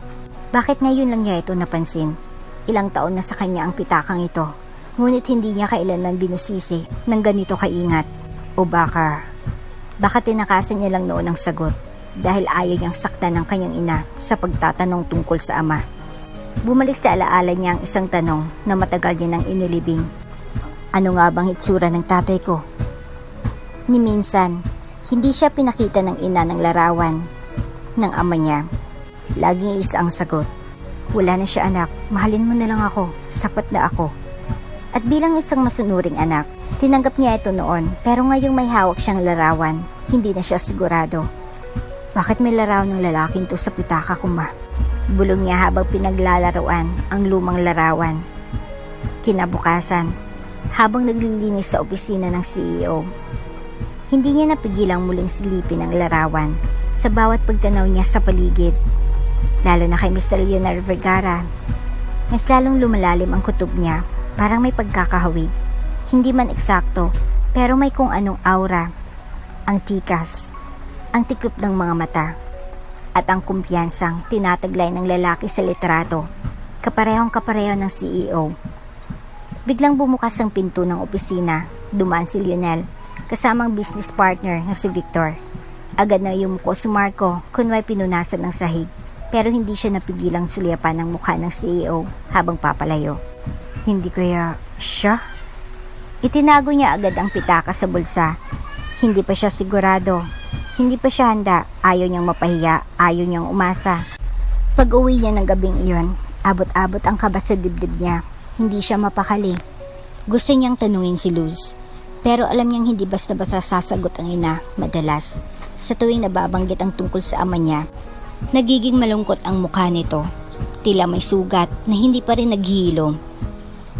Bakit ngayon lang niya ito napansin? Ilang taon na sa kanya ang pitakang ito, ngunit hindi niya kailanman binusisi ng ganito kaingat. O baka tinakasan niya lang noon ang sagot dahil ayaw niyang saktan ng kanyang ina sa pagtatanong tungkol sa ama. Bumalik sa alaala niya ang isang tanong na matagal niya nang inilibing. Ano nga bang itsura ng tatay ko? Ni minsan, hindi siya pinakita ng ina ng larawan ng ama niya. Laging isa ang sagot. Wala na siya anak, mahalin mo na lang ako, sapat na ako. At bilang isang masunuring anak, tinanggap niya ito noon, pero ngayong may hawak siyang larawan, hindi na siya sigurado. Bakit may larawan ng lalaking to sa pitaka ko, ma? Bulong niya habang pinaglalaruan ang lumang larawan. Kinabukasan, habang naglilinis sa opisina ng CEO, hindi niya napigilang muling silipin ang larawan sa bawat pagtanaw niya sa paligid. Lalo na kay Mr. Leonard Vergara, mas lalong lumalalim ang kutob niya, parang may pagkakahawig. Hindi man eksakto, pero may kung anong aura. Ang tikas, ang tiklop ng mga mata, at ang kumpiyansang tinataglay ng lalaki sa litrato, kaparehong-kapareho ng CEO. Biglang bumukas ang pinto ng opisina, dumaan si Lionel, kasamang business partner na si Victor. Agad na yumuko si Marco, kunway pinunasan ng sahig, pero hindi siya napigilang sulyapan ang mukha ng CEO habang papalayo. Hindi kaya siya? Itinago niya agad ang pitaka sa bulsa. Hindi pa siya sigurado. Hindi pa siya handa. Ayaw niyang mapahiya. Ayaw niyang umasa. Pag-uwi niya ng gabing iyon, abot-abot ang kaba sa dibdib niya. Hindi siya mapakali. Gusto niyang tanungin si Luz, pero alam niyang hindi basta-basta sasagot ang ina madalas. Sa tuwing nababanggit ang tungkol sa ama niya, nagiging malungkot ang mukha nito. Tila may sugat na hindi pa rin naghihilom.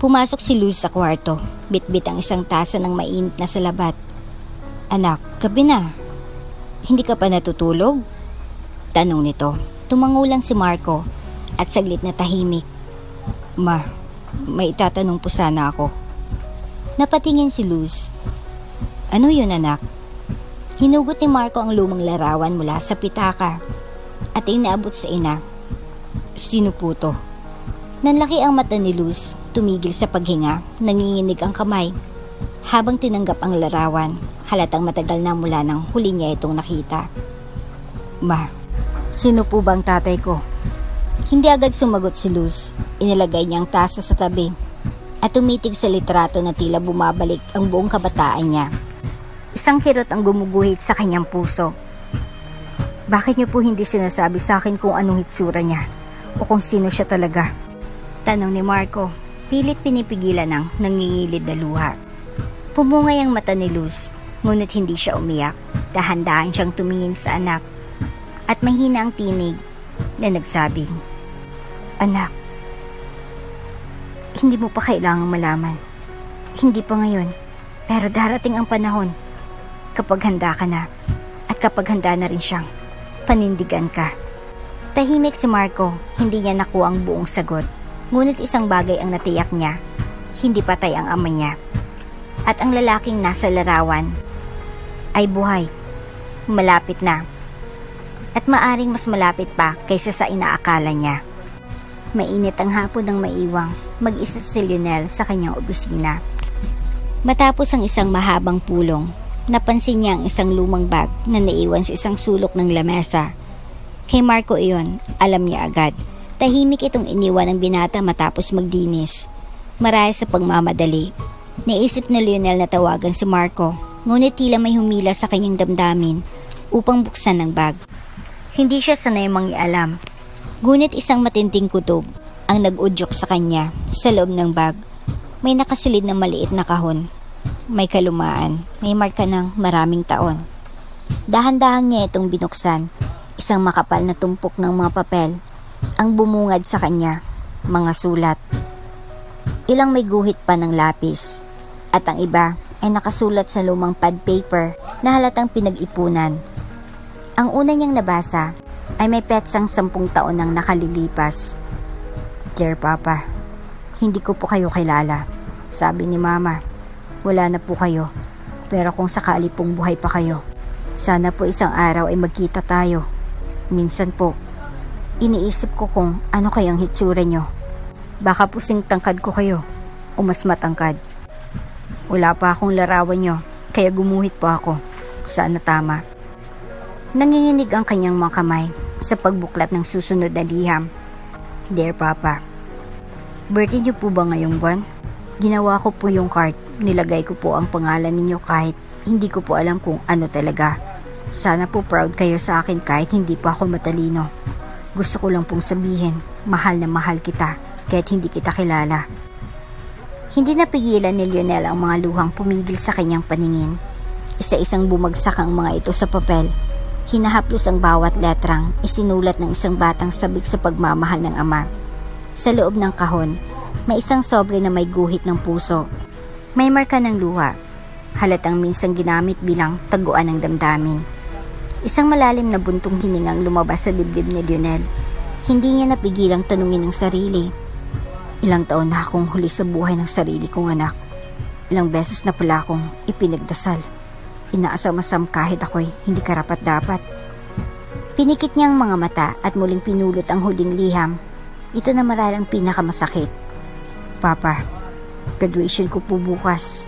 Pumasok si Luz sa kwarto. Bit-bit ang isang tasa ng mainit na salabat. Anak, gabi na. Hindi ka pa natutulog? Tanong nito. Tumango lang si Marco at saglit na tahimik. Ma, may itatanong po sana ako. Napatingin si Luz. Ano yun, anak? Hinugot ni Marco ang lumang larawan mula sa pitaka at inaabot sa ina. Sino po to? Nanlaki ang mata ni Luz. Tumigil sa paghinga, nanginginig ang kamay. Habang tinanggap ang larawan, halatang matagal na mula nang huli niya itong nakita. Ma, sino po bang tatay ko? Hindi agad sumagot si Luz. Inilagay niya ang tasa sa tabi at tumitig sa litrato na tila bumabalik ang buong kabataan niya. Isang kirot ang gumuguhit sa kanyang puso. Bakit niyo po hindi sinasabi sa akin kung anong hitsura niya o kung sino siya talaga? Tanong ni Marco, pilit pinipigilan ng nangingilid na luha. Pumungay ang mata ni Luz, ngunit hindi siya umiyak. Dahan-dahan siyang tumingin sa anak at mahina ang tinig na nagsabing, "Anak, hindi mo pa kailangang malaman. Hindi pa ngayon, pero darating ang panahon kapag handa ka na at kapag handa na rin siyang panindigan ka." Tahimik si Marco, hindi niya nakuha ang buong sagot. Ngunit isang bagay ang natiyak niya, hindi patay ang ama niya. At ang lalaking nasa larawan ay buhay, malapit na. At maaring mas malapit pa kaysa sa inaakala niya. Mainit ang hapon ng maiwang, mag-isa si Lionel sa kanyang opisina. Matapos ang isang mahabang pulong, napansin niya ang isang lumang bag na naiwan sa isang sulok ng lamesa. Kay Marco iyon, alam niya agad. Tahimik itong iniwan ng binata matapos magdinis. Marahil sa pagmamadali, naisip ni Lionel na tawagan si Marco, ngunit tila may humila sa kanyang damdamin upang buksan ang bag. Hindi siya sanay mangialam, ngunit isang matinding kutob ang nag-udyok sa kanya. Sa loob ng bag, may nakasilid na maliit na kahon. May kalumaan, may marka ng maraming taon. Dahan-dahan niya itong binuksan. Isang makapal na tumpok ng mga papel ang bumungad sa kanya, mga sulat. Ilang may guhit pa ng lapis, at ang iba ay nakasulat sa lumang pad paper na halatang pinag-ipunan. Ang una niyang nabasa ay may petsang 10 taon nang nakalilipas. "Dear Papa, hindi ko po kayo kilala. Sabi ni Mama, wala na po kayo. Pero kung sakali pong buhay pa kayo, sana po isang araw ay magkita tayo. Minsan po, iniisip ko kung ano kayang hitsura nyo. Baka pusing tangkad ko kayo o mas matangkad. Wala pa akong larawan nyo, kaya gumuhit po ako. Sana tama." Nanginginig ang kanyang mga kamay sa pagbuklat ng susunod na liham. "Dear Papa, birthday niyo po ba ngayong buwan? Ginawa ko po yung card. Nilagay ko po ang pangalan ninyo kahit hindi ko po alam kung ano talaga. Sana po proud kayo sa akin kahit hindi pa ako matalino. Gusto ko lang pong sabihin, mahal na mahal kita kahit hindi kita kilala." Hindi napigilan ni Lionel ang mga luhang pumigil sa kanyang paningin. Isa-isang bumagsak ang mga ito sa papel. Hinahaplos ang bawat letrang isinulat ng isang batang sabik sa pagmamahal ng ama. Sa loob ng kahon, may isang sobre na may guhit ng puso. May marka ng luha, halatang minsang ginamit bilang taguan ng damdamin. Isang malalim na buntong hiningang lumabas sa dibdib ni Lionel. Hindi niya napigilang tanungin ang sarili. Ilang taon na akong huli sa buhay ng sarili kong anak. Ilang beses na pala akong ipinagdasal. Inaasam-asam kahit ako'y hindi karapat-dapat. Pinikit niya ang mga mata at muling pinulot ang huling liham. Ito na maralang pinakamasakit. "Papa, graduation ko po bukas.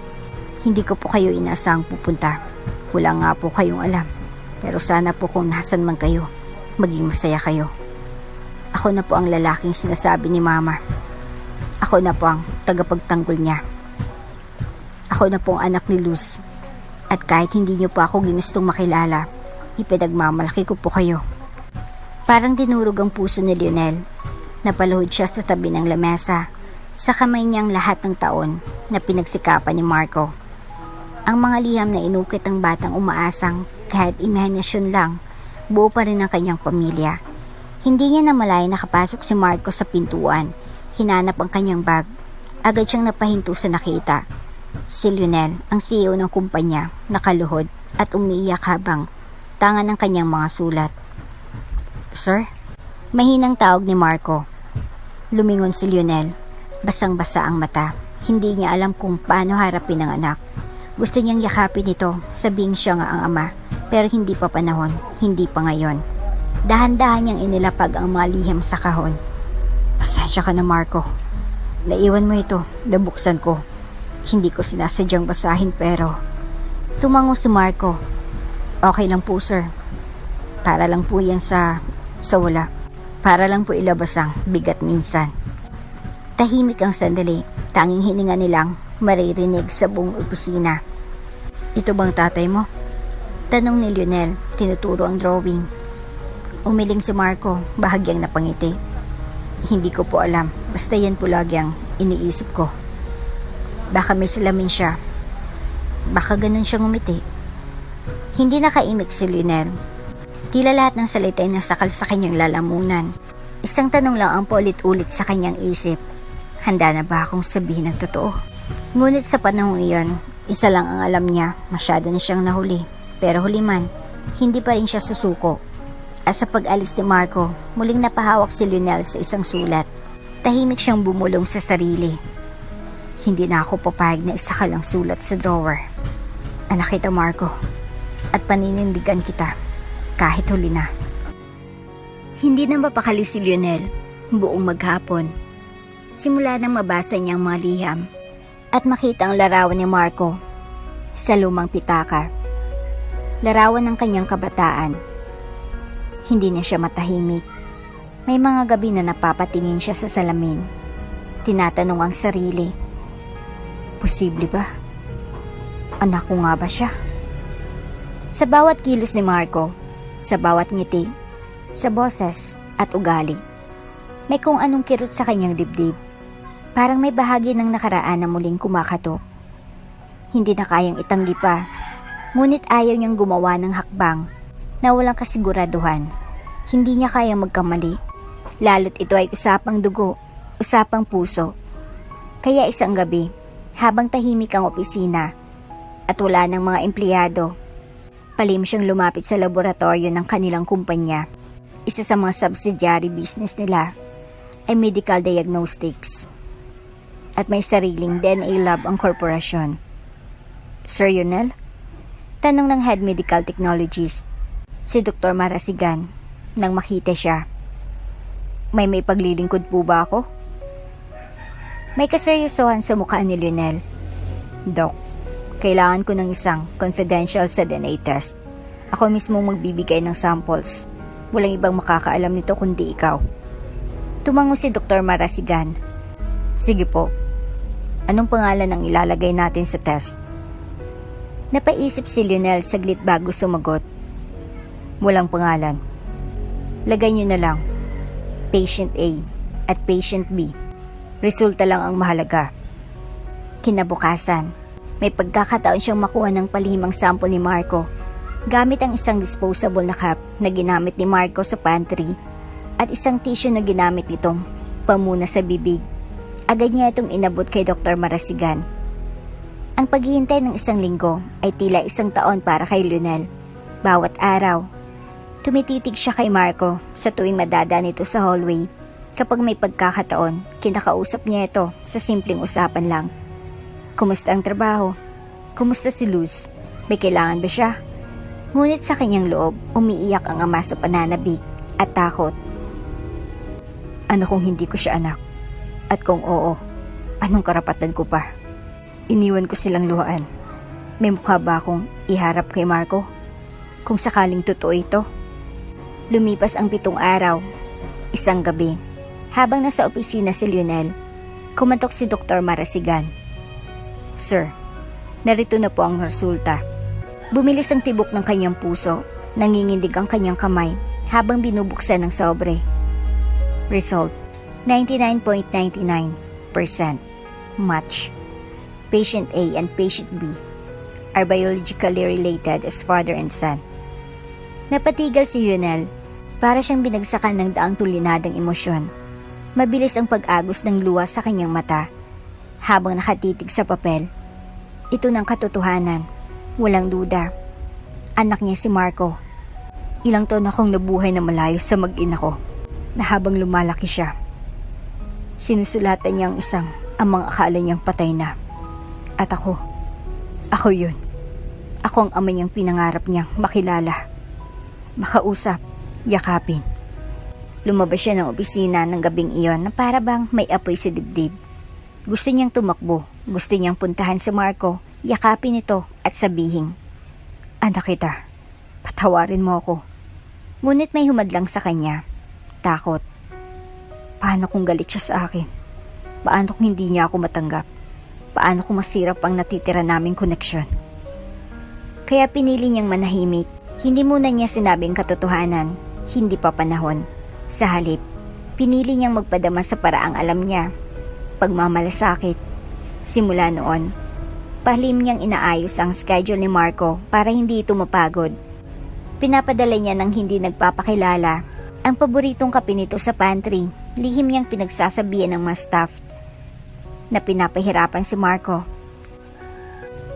Hindi ko po kayo inaasahang pupunta. Wala nga po kayong alam. Pero sana po kung nasan man kayo, maging masaya kayo. Ako na po ang lalaking sinasabi ni Mama. Ako na po ang tagapagtanggol niya. Ako na po ang anak ni Luz. At kahit hindi niyo pa ako ginustong makilala, ipinagmamalaki ko po kayo." Parang dinurog ang puso ni Lionel. Napaluhod siya sa tabi ng lamesa. Sa kamay niyang lahat ng taon na pinagsikapan ni Marco. Ang mga liham na inukit ang batang umaasang kahit imahinasyon lang, buo pa rin ang kanyang pamilya. Hindi niya namalayan nakapasok si Marco sa pintuan. Hinanap ang kanyang bag. Agad siyang napahinto sa nakita. Si Lionel, ang CEO ng kumpanya, nakaluhod at umiiyak habang tangan ng kanyang mga sulat. "Sir?" Mahinang tawag ni Marco. Lumingon si Lionel. Basang-basa ang mata. Hindi niya alam kung paano harapin ang anak. Gusto niyang yakapin ito, sabing siya nga ang ama. Pero hindi pa panahon, hindi pa ngayon. Dahan-dahan niyang inilapag ang mga liham sa kahon. "Pasensya ka na, Marco. Naiwan mo ito, nabuksan ko. Hindi ko sinasadyang basahin pero... Tumango si Marco. Okay lang po sir. Para lang po yan sa wala. Para lang po ilabas ang bigat minsan. Tahimik ang sandali. Tanging hininga nilang maririnig sa buong opisina. Ito bang tatay mo? Tanong ni Lionel, tinuturo ang drawing. Umiling si Marco, bahagyang napangiti. Hindi ko po alam, basta yan po lagi ang iniisip ko. Baka may salamin siya. Baka ganun siyang umiti. Hindi nakaimik si Lionel. Tila lahat ng salita ay nasakal sa kanyang lalamunan. Isang tanong lang ang paulit-ulit sa kanyang isip. Handa na ba akong sabihin ang totoo? Ngunit sa panahong iyon, isa lang ang alam niya, masyado na siyang nahuli. Pero huli man, hindi pa rin siya susuko. At sa pag-alis ni Marco, muling napahawak si Lionel sa isang sulat. Tahimik siyang bumulong sa sarili. Hindi na ako papayag na isa ka lang sulat sa drawer. Anak kita Marco, at paninindigan kita, kahit huli na. Hindi na mapakali si Lionel, buong maghapon. Simula nang mabasa niyang mga liham at makita ang larawan ni Marco sa lumang pitaka. Larawan ng kanyang kabataan. Hindi na siya matahimik. May mga gabi na napapatingin siya sa salamin. Tinatanong ang sarili, posible ba? Anak ko nga ba siya? Sa bawat kilos ni Marco, sa bawat ngiti, sa boses at ugali, may kung anong kirot sa kanyang dibdib. Parang may bahagi ng nakaraan na muling kumakatok. Hindi na kayang itanggi pa, ngunit ayaw niyang gumawa ng hakbang na walang kasiguraduhan. Hindi niya kayang magkamali, lalo't ito ay usapang dugo, usapang puso. Kaya isang gabi, habang tahimik ang opisina at wala ng mga empleyado, palim siyang lumapit sa laboratorio ng kanilang kumpanya. Isa sa mga subsidiary business nila ay medical diagnostics at may sariling DNA lab ang korporasyon. Sir Lionel? Tanong ng head medical technologist, si Dr. Marasigan, nang makita siya. May paglilingkod po ba ako? May kaseryosohan sa mukha ni Lionel. Doc, kailangan ko ng isang confidential sa DNA test. Ako mismo magbibigay ng samples. Walang ibang makakaalam nito kundi ikaw. Tumango si Dr. Marasigan. Sige po. Anong pangalan ang ilalagay natin sa test? Napaisip si Lionel saglit bago sumagot. Walang pangalan. Lagay niyo na lang Patient A at Patient B. Resulta lang ang mahalaga. Kinabukasan, may pagkakataon siyang makuha ng palihimang sample ni Marco gamit ang isang disposable na cup na ginamit ni Marco sa pantry at isang tissue na ginamit nitong pamuna sa bibig. Agad niya itong inabot kay Dr. Marasigan. Ang paghihintay ng isang linggo ay tila isang taon para kay Lionel. Bawat araw, tumititig siya kay Marco sa tuwing madadaan ito sa hallway. Kapag may pagkakataon, kinakausap niya ito sa simpleng usapan lang. Kumusta ang trabaho? Kumusta si Luz? May kailangan ba siya? Ngunit sa kanyang loob, umiiyak ang ama sa pananabik at takot. Ano kung hindi ko siya anak? At kung oo, anong karapatan ko pa? Iniwan ko silang luhaan. May mukha ba akong iharap kay Marco? Kung sakaling totoo ito? Lumipas ang 7 araw. Isang gabi, habang nasa opisina si Lionel, kumatok si Dr. Marasigan. Sir, narito na po ang resulta. Bumilis ang tibok ng kanyang puso, nanginginig ang kanyang kamay habang binubuksan ng sobre. Result, 99.99% match. Patient A and Patient B are biologically related as father and son. Napatigal si Lionel, para siyang binagsakan ng daang tulinadang emosyon. Mabilis ang pag-agos ng luha sa kanyang mata habang nakatitig sa papel. Ito ng katotohanan, walang duda. Anak niya si Marco. Ilang taon akong nabuhay na malayo sa mag-ina ko, na habang lumalaki siya, sinusulatan niya ang isang amang akala niyang patay na. At ako yun. Ako ang ama niyang pinangarap niyang makilala, makausap, yakapin. Lumabas siya ng opisina ng gabing iyon na para bang may apoy sa dibdib. Gusto niyang tumakbo, gusto niyang puntahan si Marco, yakapin ito at sabihin, "Anak kita, patawarin mo ako." Ngunit may humadlang sa kanya. Takot. Paano kung galit siya sa akin? Paano kung hindi niya ako matanggap? Paano kung masira pang natitira naming koneksyon? Kaya pinili niyang manahimik. Hindi muna niya sinabing katotohanan. Hindi pa panahon. Sa halip, pinili niyang magpadama sa paraang alam niya. Pagmamalasakit. Simula noon, pahlim niyang inaayos ang schedule ni Marco para hindi ito mapagod. Pinapadala niya ng hindi nagpapakilala ang paboritong kape nito sa pantry. Lihim niyang pinagsasabihan ng mga staff na pinapahirapan si Marco.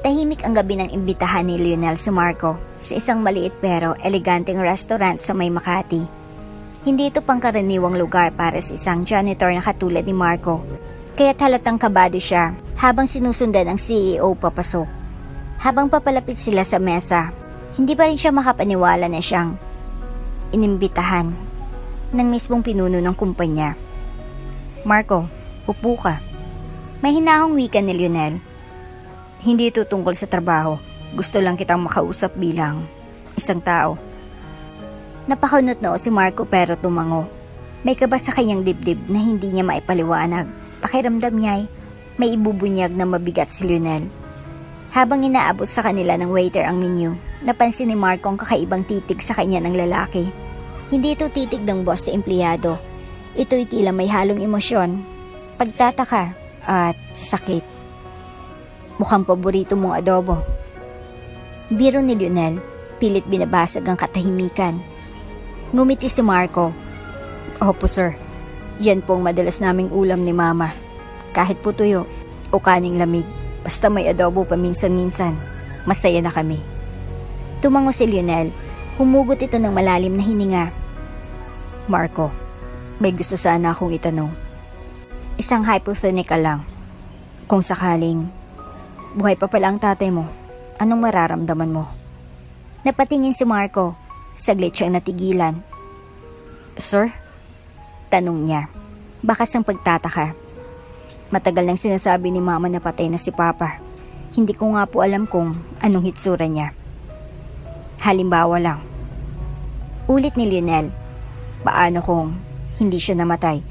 Tahimik ang gabi ng imbitahan ni Lionel si Marco sa isang maliit pero eleganteng restaurant sa May Makati. Hindi ito pangkaraniwang lugar para sa isang janitor na katulad ni Marco, kaya't halatang kabado siya habang sinusundan ang CEO papasok. Habang papalapit sila sa mesa, hindi pa rin siya makapaniwala na siyang inimbitahan ng mismong pinuno ng kumpanya. "Marco, upo ka." May hinahong wika ni Lionel. "Hindi ito tungkol sa trabaho. Gusto lang kitang makausap bilang isang tao." Napakunot noo si Marco pero tumango. May kaba sa kanyang dibdib na hindi niya maipaliwanag. Pakiramdam niya ay may ibubunyag na mabigat si Lionel. Habang inaabot sa kanila ng waiter ang menu, napansin ni Marco ang kakaibang titig sa kanya ng lalaki. Hindi ito titig ng boss sa empleyado. Ito'y tila may halong emosyon, pagtataka at sakit. "Mukhang paborito mong adobo." Biro ni Lionel, pilit binabasag ang katahimikan. Ngumiti si Marco. "Opo sir, yan po ang madalas naming ulam ni mama. Kahit po tuyo o kaning lamig, basta may adobo paminsan-minsan, masaya na kami." Tumango si Lionel. Humugot ito ng malalim na hininga. "Marco, may gusto sana akong itanong. Isang hypothetical lang. Kung sakaling buhay pa pala ang tatay mo, anong mararamdaman mo?" Napatingin si Marco. Saglit siyang natigilan. "Sir?" Tanong niya. Bakas ang pagtataka. "Matagal nang sinasabi ni mama na patay na si papa. Hindi ko nga po alam kung anong hitsura niya. Halimbawa lang." Ulit ni Lionel. "Paano kung hindi siya namatay?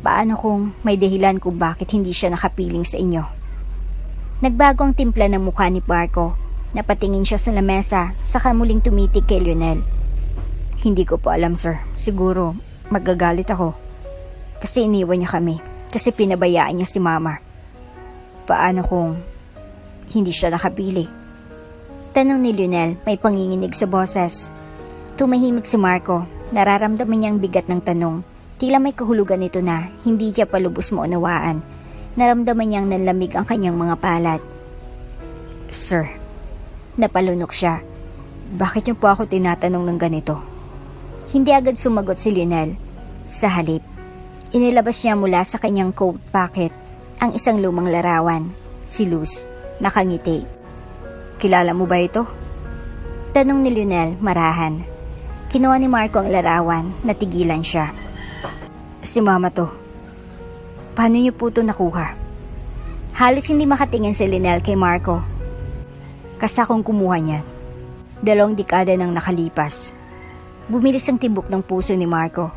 Paano kung may dahilan kung bakit hindi siya nakapiling sa inyo?" Nagbago ang timpla ng mukha ni Marco. Napatingin siya sa lamesa, saka muling tumitig kay Lionel. "Hindi ko po alam sir. Siguro magagalit ako. Kasi iniwan niya kami. Kasi pinabayaan niya si mama. Paano kung hindi siya nakapili?" Tanong ni Lionel, may panginginig sa boses. Tumahimik si Marco. Nararamdaman niyang bigat ng tanong. Tila may kahulugan nito na hindi niya palubos maunawaan. Naramdaman niyang nanlamig ang kanyang mga palat. "Sir," napalunok siya. "Bakit niyo po ako tinatanong ng ganito?" Hindi agad sumagot si Lionel. Sa halip, inilabas niya mula sa kanyang coat pocket ang isang lumang larawan, si Luz, nakangiti. "Kilala mo ba ito?" Tanong ni Lionel, marahan. Kinuha ni Marco ang larawan, natigilan siya. "Si mama to. Paano niyo po ito nakuha?" Halos hindi makatingin si Lionel kay Marco. "Kasakong kumuha niyan. 2 dekada nang nakalipas." Bumilis ang tibok ng puso ni Marco.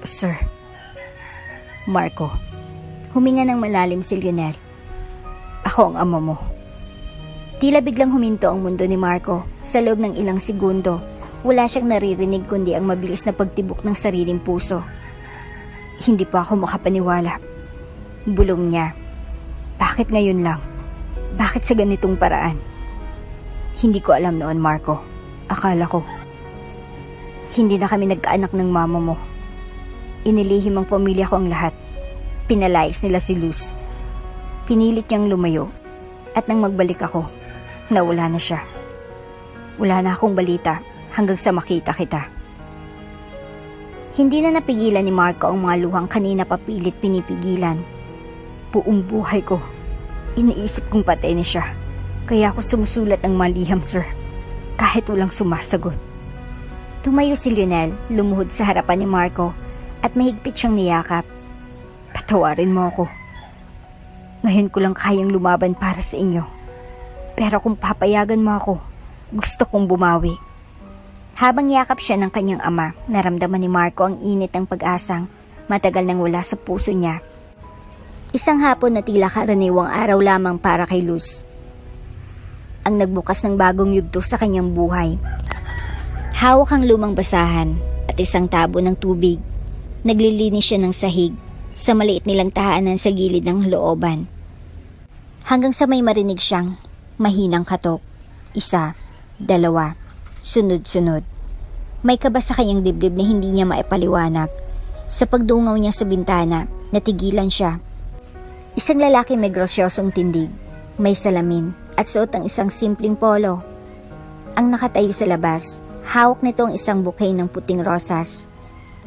"Sir." "Marco." Huminga ng malalim si Lionel. "Ako ang ama mo." Tila biglang huminto ang mundo ni Marco. Sa loob ng ilang segundo, wala siyang naririnig kundi ang mabilis na pagtibok ng sariling puso. "Hindi pa ako makapaniwala." Bulong niya. "Bakit ngayon lang? Bakit sa ganitong paraan?" "Hindi ko alam noon, Marco. Akala ko hindi na kami nagkaanak ng mama mo. Inilihim ang pamilya ko ang lahat. Pinalayas nila si Luz. Pinilit niyang lumayo. At nang magbalik ako, nawala na siya. Wala na akong balita hanggang sa makita kita." Hindi na napigilan ni Marco ang mga luhang kanina papilit pinipigilan. "Buong buhay ko, iniisip kong patay na siya. Kaya ako sumusulat ng maliham, sir. Kahit walang sumasagot." Tumayo si Lionel, lumuhod sa harapan ni Marco at mahigpit siyang niyakap. "Patawarin mo ako. Ngayon ko lang kayang lumaban para sa inyo. Pero kung papayagan mo ako, gusto kong bumawi. Habang yakap siya ng kanyang ama, naramdaman ni Marco ang init ng pag-asang matagal nang wala sa puso niya. Isang hapon na tila karaniwang araw lamang para kay Luz ang nagbukas ng bagong yugto sa kanyang buhay. Hawak ang lumang basahan at isang tabo ng tubig. Naglilinis siya ng sahig sa maliit nilang tahanan sa gilid ng looban. Hanggang sa may marinig siyang mahinang katok. 1, 2, sunod-sunod. May kaba sa kanyang dibdib na hindi niya maipaliwanag. Sa pagdungaw niya sa bintana, natigilan siya. Isang lalaki may grosyosong tindig, may salamin at suot ang isang simpleng polo. Ang nakatayo sa labas, hawak nito ang isang bouquet ng puting rosas.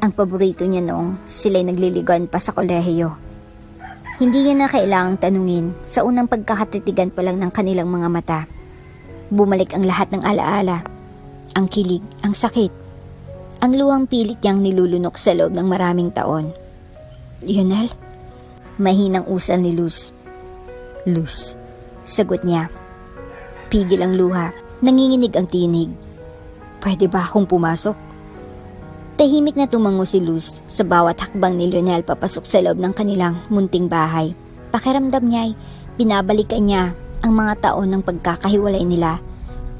Ang paborito niya noong sila'y nagliligon pa sa kolehiyo. Hindi niya na kailangang tanungin, sa unang pagkakatitigan pa lang ng kanilang mga mata. Bumalik ang lahat ng alaala. Ang kilig, ang sakit. Ang luwang pilit niyang nilulunok sa loob ng maraming taon. Lionel? Mahinang usal ni Luz. Luz, sagot niya. Pigil ang luha, nanginginig ang tinig. Pwede ba akong pumasok? Tahimik na tumango si Luz sa bawat hakbang ni Lionel papasok sa loob ng kanilang munting bahay. Pakiramdam niya ay pinabalikan niya ang mga taon ng pagkakahiwalay nila,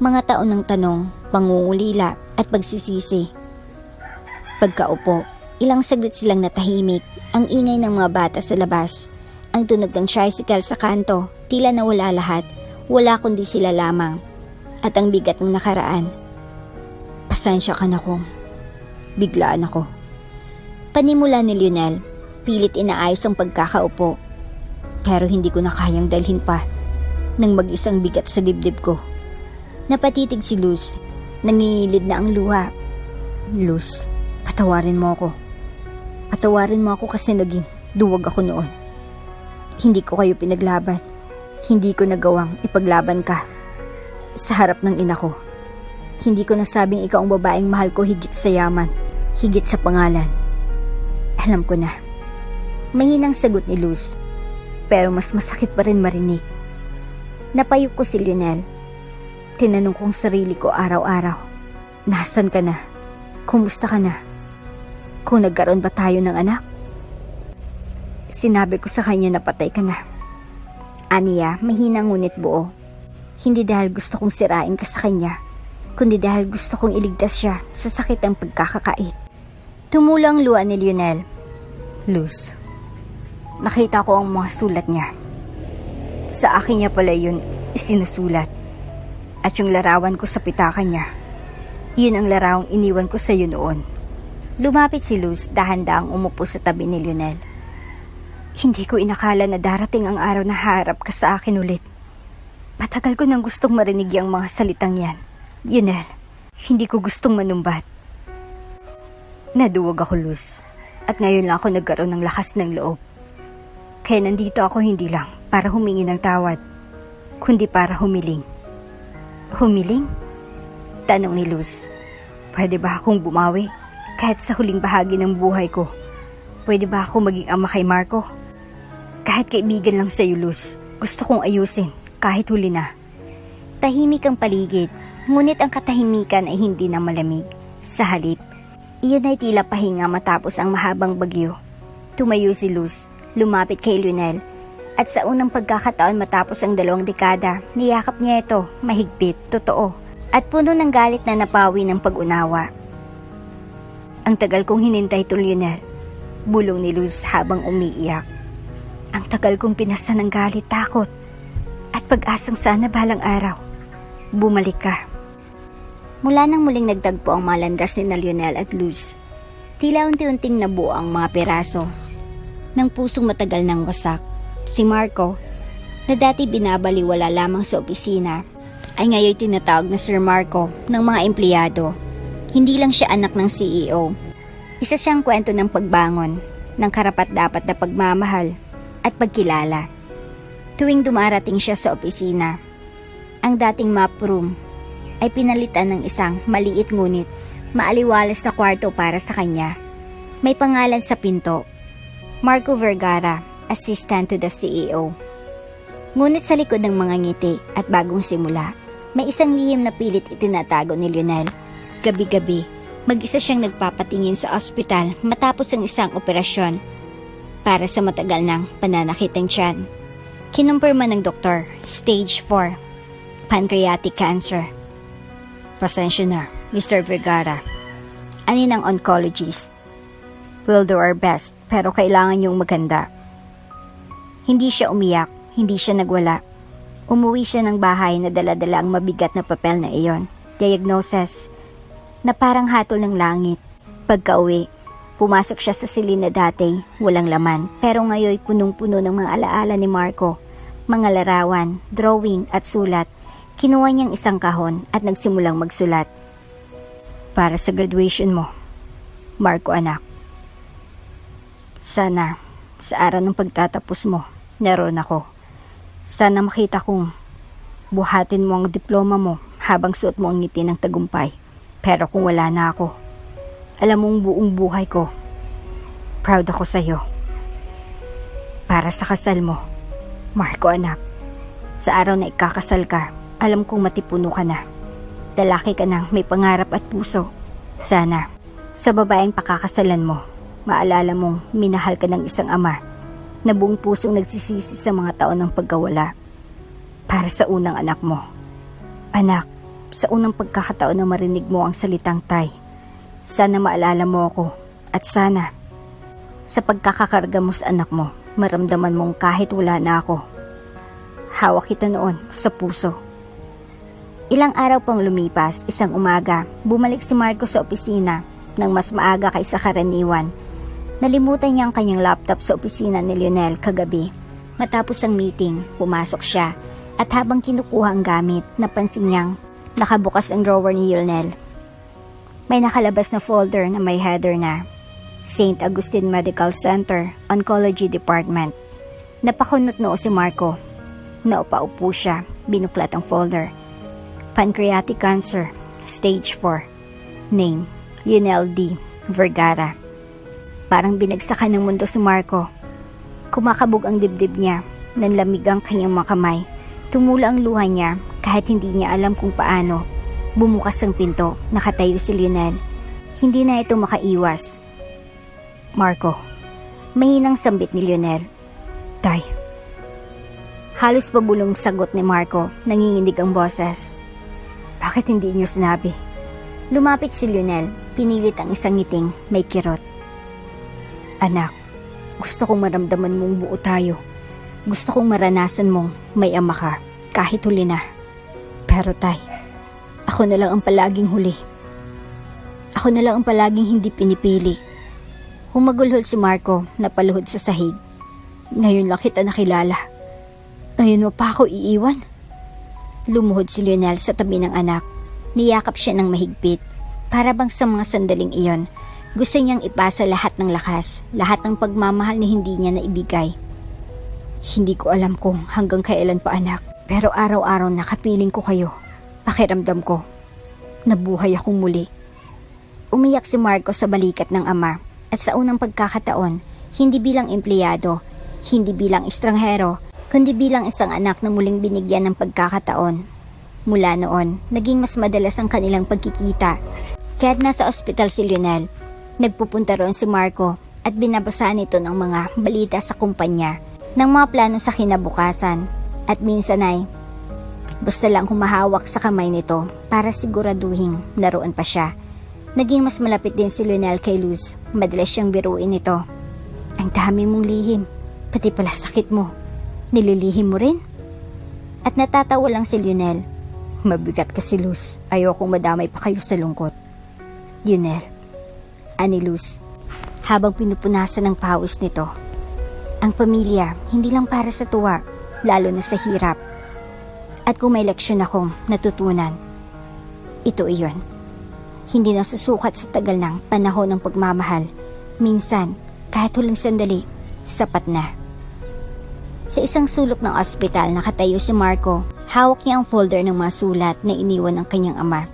mga taon ng tanong, pangungulila at pagsisisi. Pagkaupo, ilang saglit silang natahimik, ang ingay ng mga bata sa labas, ang tunog ng tricycle sa kanto, tila nawala lahat, wala kundi sila lamang, at ang bigat ng nakaraan. Pasensya ka na kung biglaan ako. Panimula ni Lionel, pilit inaayos ang pagkakaupo, pero hindi ko na kayang dalhin pa ng mag-isang bigat sa dibdib ko. Napatitig si Luz, nangingilid na ang luha. Luz, patawarin mo ako. Patawarin mo ako kasi naging duwag ako noon. Hindi ko kayo pinaglaban. Hindi ko nagawang ipaglaban ka sa harap ng ina ko. Hindi ko nasabing ikaw ang babaeng mahal ko higit sa yaman, higit sa pangalan. Alam ko na. Mahinang sagot ni Luz, pero mas masakit pa rin marinig. Napayok ko si Lionel. Tinanong kong sarili ko araw-araw, nasan ka na? Kumusta ka na? Kung nagkaroon ba tayo ng anak? Sinabi ko sa kanya na patay ka na. Aniya, mahina ngunit buo. Hindi dahil gusto kong sirain ka sa kanya, kundi dahil gusto kong iligtas siya sa sakit ng pagkakakait. Tumulo ang luha ni Lionel. Luz, nakita ko ang mga sulat niya. Sa akin niya pala yun isinusulat. At yung larawan ko sa pitaka niya, yun ang larawang iniwan ko sa iyo noon. Lumapit si Luz, dahan-dahang umupo sa tabi ni Lionel. Hindi ko inakala na darating ang araw na harap ka sa akin ulit. Matagal ko nang gustong marinig ang mga salitang yan. Lionel, hindi ko gustong manumbat. Naduwag ako, Luz. At ngayon lang ako nagkaroon ng lakas ng loob. Kaya nandito ako hindi lang para humingi ng tawad, kundi para humiling. Humiling? Tanong ni Luz. Pwede ba akong bumawi kahit sa huling bahagi ng buhay ko? Pwede ba ako maging ama kay Marco? Kahit kaibigan lang sa'yo, Luz, gusto kong ayusin kahit huli na. Tahimik ang paligid, ngunit ang katahimikan ay hindi na malamig. Sa halip, iyon ay tila pahinga matapos ang mahabang bagyo. Tumayo si Luz, lumapit kay Lionel, at sa unang pagkakataon matapos ang 2 dekada, niyakap niya ito, mahigpit, totoo, at puno ng galit na napawi ng pag-unawa. Ang tagal kong hinintay to, Lionel, bulong ni Luz habang umiiyak. Ang tagal kong pinasa ng galit, takot, at pag-asang sana balang araw, bumalik ka. Mula nang muling nagtagpo ang malandas ni Lionel at Luz, tila unti-unting nabuo ang mga peraso ng pusong matagal nang wasak. Si Marco, na dati binabaliwala lamang sa opisina, ay ngayon tinatawag na Sir Marco ng mga empleyado. Hindi lang siya anak ng CEO. Isa siyang kwento ng pagbangon, ng karapat-dapat na pagmamahal at pagkilala. Tuwing dumarating siya sa opisina, ang dating map room ay pinalitan ng isang maliit ngunit maaliwalas na kwarto para sa kanya. May pangalan sa pinto, Marco Vergara, assistant to the CEO. Ngunit sa likod ng mga ngiti at bagong simula, may isang lihim na pilit itinatago ni Lionel. Gabi-gabi, mag-isa siyang nagpapatingin sa ospital matapos ang isang operasyon para sa matagal ng pananakit ng tiyan. Kinumpirma ng doktor, stage 4, pancreatic cancer. Pasensya na, Mr. Vergara. Ani ng oncologist. We'll do our best, pero kailangan yung maganda. Hindi siya umiyak, hindi siya nagwala. Umuwi siya ng bahay na dala-dala ang mabigat na papel na iyon. Diagnosis, na parang hatol ng langit. Pagka-uwi, pumasok siya sa silid na dati, walang laman. Pero ngayon punong-puno ng mga alaala ni Marco. Mga larawan, drawing at sulat. Kinuha niyang isang kahon at nagsimulang magsulat. Para sa graduation mo, Marco anak. Sana, sa araw ng pagtatapos mo, naroon ako. Sana makita kong buhatin mo ang diploma mo habang suot mo ang ngiti ng tagumpay. Pero kung wala na ako, alam mong buong buhay ko, proud ako sa'yo. Para sa kasal mo, Marco anak, sa araw na ikakasal ka, alam kong matipuno ka na. Lalaki ka nang may pangarap at puso. Sana, sa babaeng pakakasalan mo, maalala mong minahal ka ng isang ama na buong pusong nagsisisi sa mga taon ng pagkawala. Para sa unang anak mo. Anak, sa unang pagkakataon na marinig mo ang salitang tay, sana maalala mo ako at sana, sa pagkakakarga mo sa anak mo, maramdaman mong kahit wala na ako, hawak kita noon sa puso. Ilang araw pang lumipas, isang umaga, bumalik si Marco sa opisina nang mas maaga kaysa karaniwan. Nalimutan niya ang kanyang laptop sa opisina ni Lionel kagabi. Matapos ang meeting, pumasok siya at habang kinukuha ang gamit, napansin niyang nakabukas ang drawer ni Lionel. May nakalabas na folder na may header na St. Augustine Medical Center, Oncology Department. Napakunot noo si Marco. Naupa-upo siya, binuklat ang folder. Pancreatic cancer, stage 4. Name, Lionel D. Vergara. Parang binagsakan ng mundo si Marco. Kumakabog ang dibdib niya, nanlamig ang kanyang mga kamay. Tumula ang luha niya kahit hindi niya alam kung paano. Bumukas ang pinto, nakatayo si Lionel. Hindi na ito makaiwas. Marco, mahinang sambit ni Lionel. Tay. Halos pabulong sagot ni Marco, nanginginig ang boses. Bakit hindi niyo sinabi? Lumapit si Lionel, pinilit ang isang ngiting may kirot. Anak, gusto kong maramdaman mong buo tayo. Gusto kong maranasan mong may ama ka, kahit huli na. Pero tay, ako na lang ang palaging huli. Ako na lang ang palaging hindi pinipili. Humagulhol si Marco, napaluhod sa sahig. Ngayon lang kita nakilala. Ngayon mo pa ako iiwan? Lumuhod si Lionel sa tabi ng anak. Niyakap siya ng mahigpit. Para bang sa mga sandaling iyon, gusto niyang ipasa lahat ng lakas, lahat ng pagmamahal na hindi niya naibigay. Hindi ko alam kung hanggang kailan pa anak, pero araw-araw nakapiling ko kayo. Pakiramdam ko, nabuhay akong muli. Umiyak si Marco sa balikat ng ama at sa unang pagkakataon, hindi bilang empleyado, hindi bilang estranghero, kundi bilang isang anak na muling binigyan ng pagkakataon. Mula noon, naging mas madalas ang kanilang pagkikita. Kaya't nasa ospital si Lionel, nagpupunta roon si Marco at binabasaan ito ng mga balita sa kumpanya, ng mga plano sa kinabukasan. At minsan ay, basta lang humahawak sa kamay nito para siguraduhin naroon pa siya. Naging mas malapit din si Lionel kay Luz. Madalas siyang biruin ito. Ang dami mong lihim, pati pala sakit mo. Nililihim mo rin? At natatawa lang si Lionel. Mabigat ka si Luz. Ayokong madamay pa kayo sa lungkot. Lionel, ani Luz, habang pinupunasan ng pawis nito. Ang pamilya, hindi lang para sa tuwa, lalo na sa hirap. At kung may leksyon akong natutunan, ito iyon. Hindi na susukat sa tagal ng panahon ng pagmamahal. Minsan, kahit huling sandali, sapat na. Sa isang sulok ng ospital, nakatayo si Marco. Hawak niya ang folder ng mga sulat na iniwan ng kanyang ama.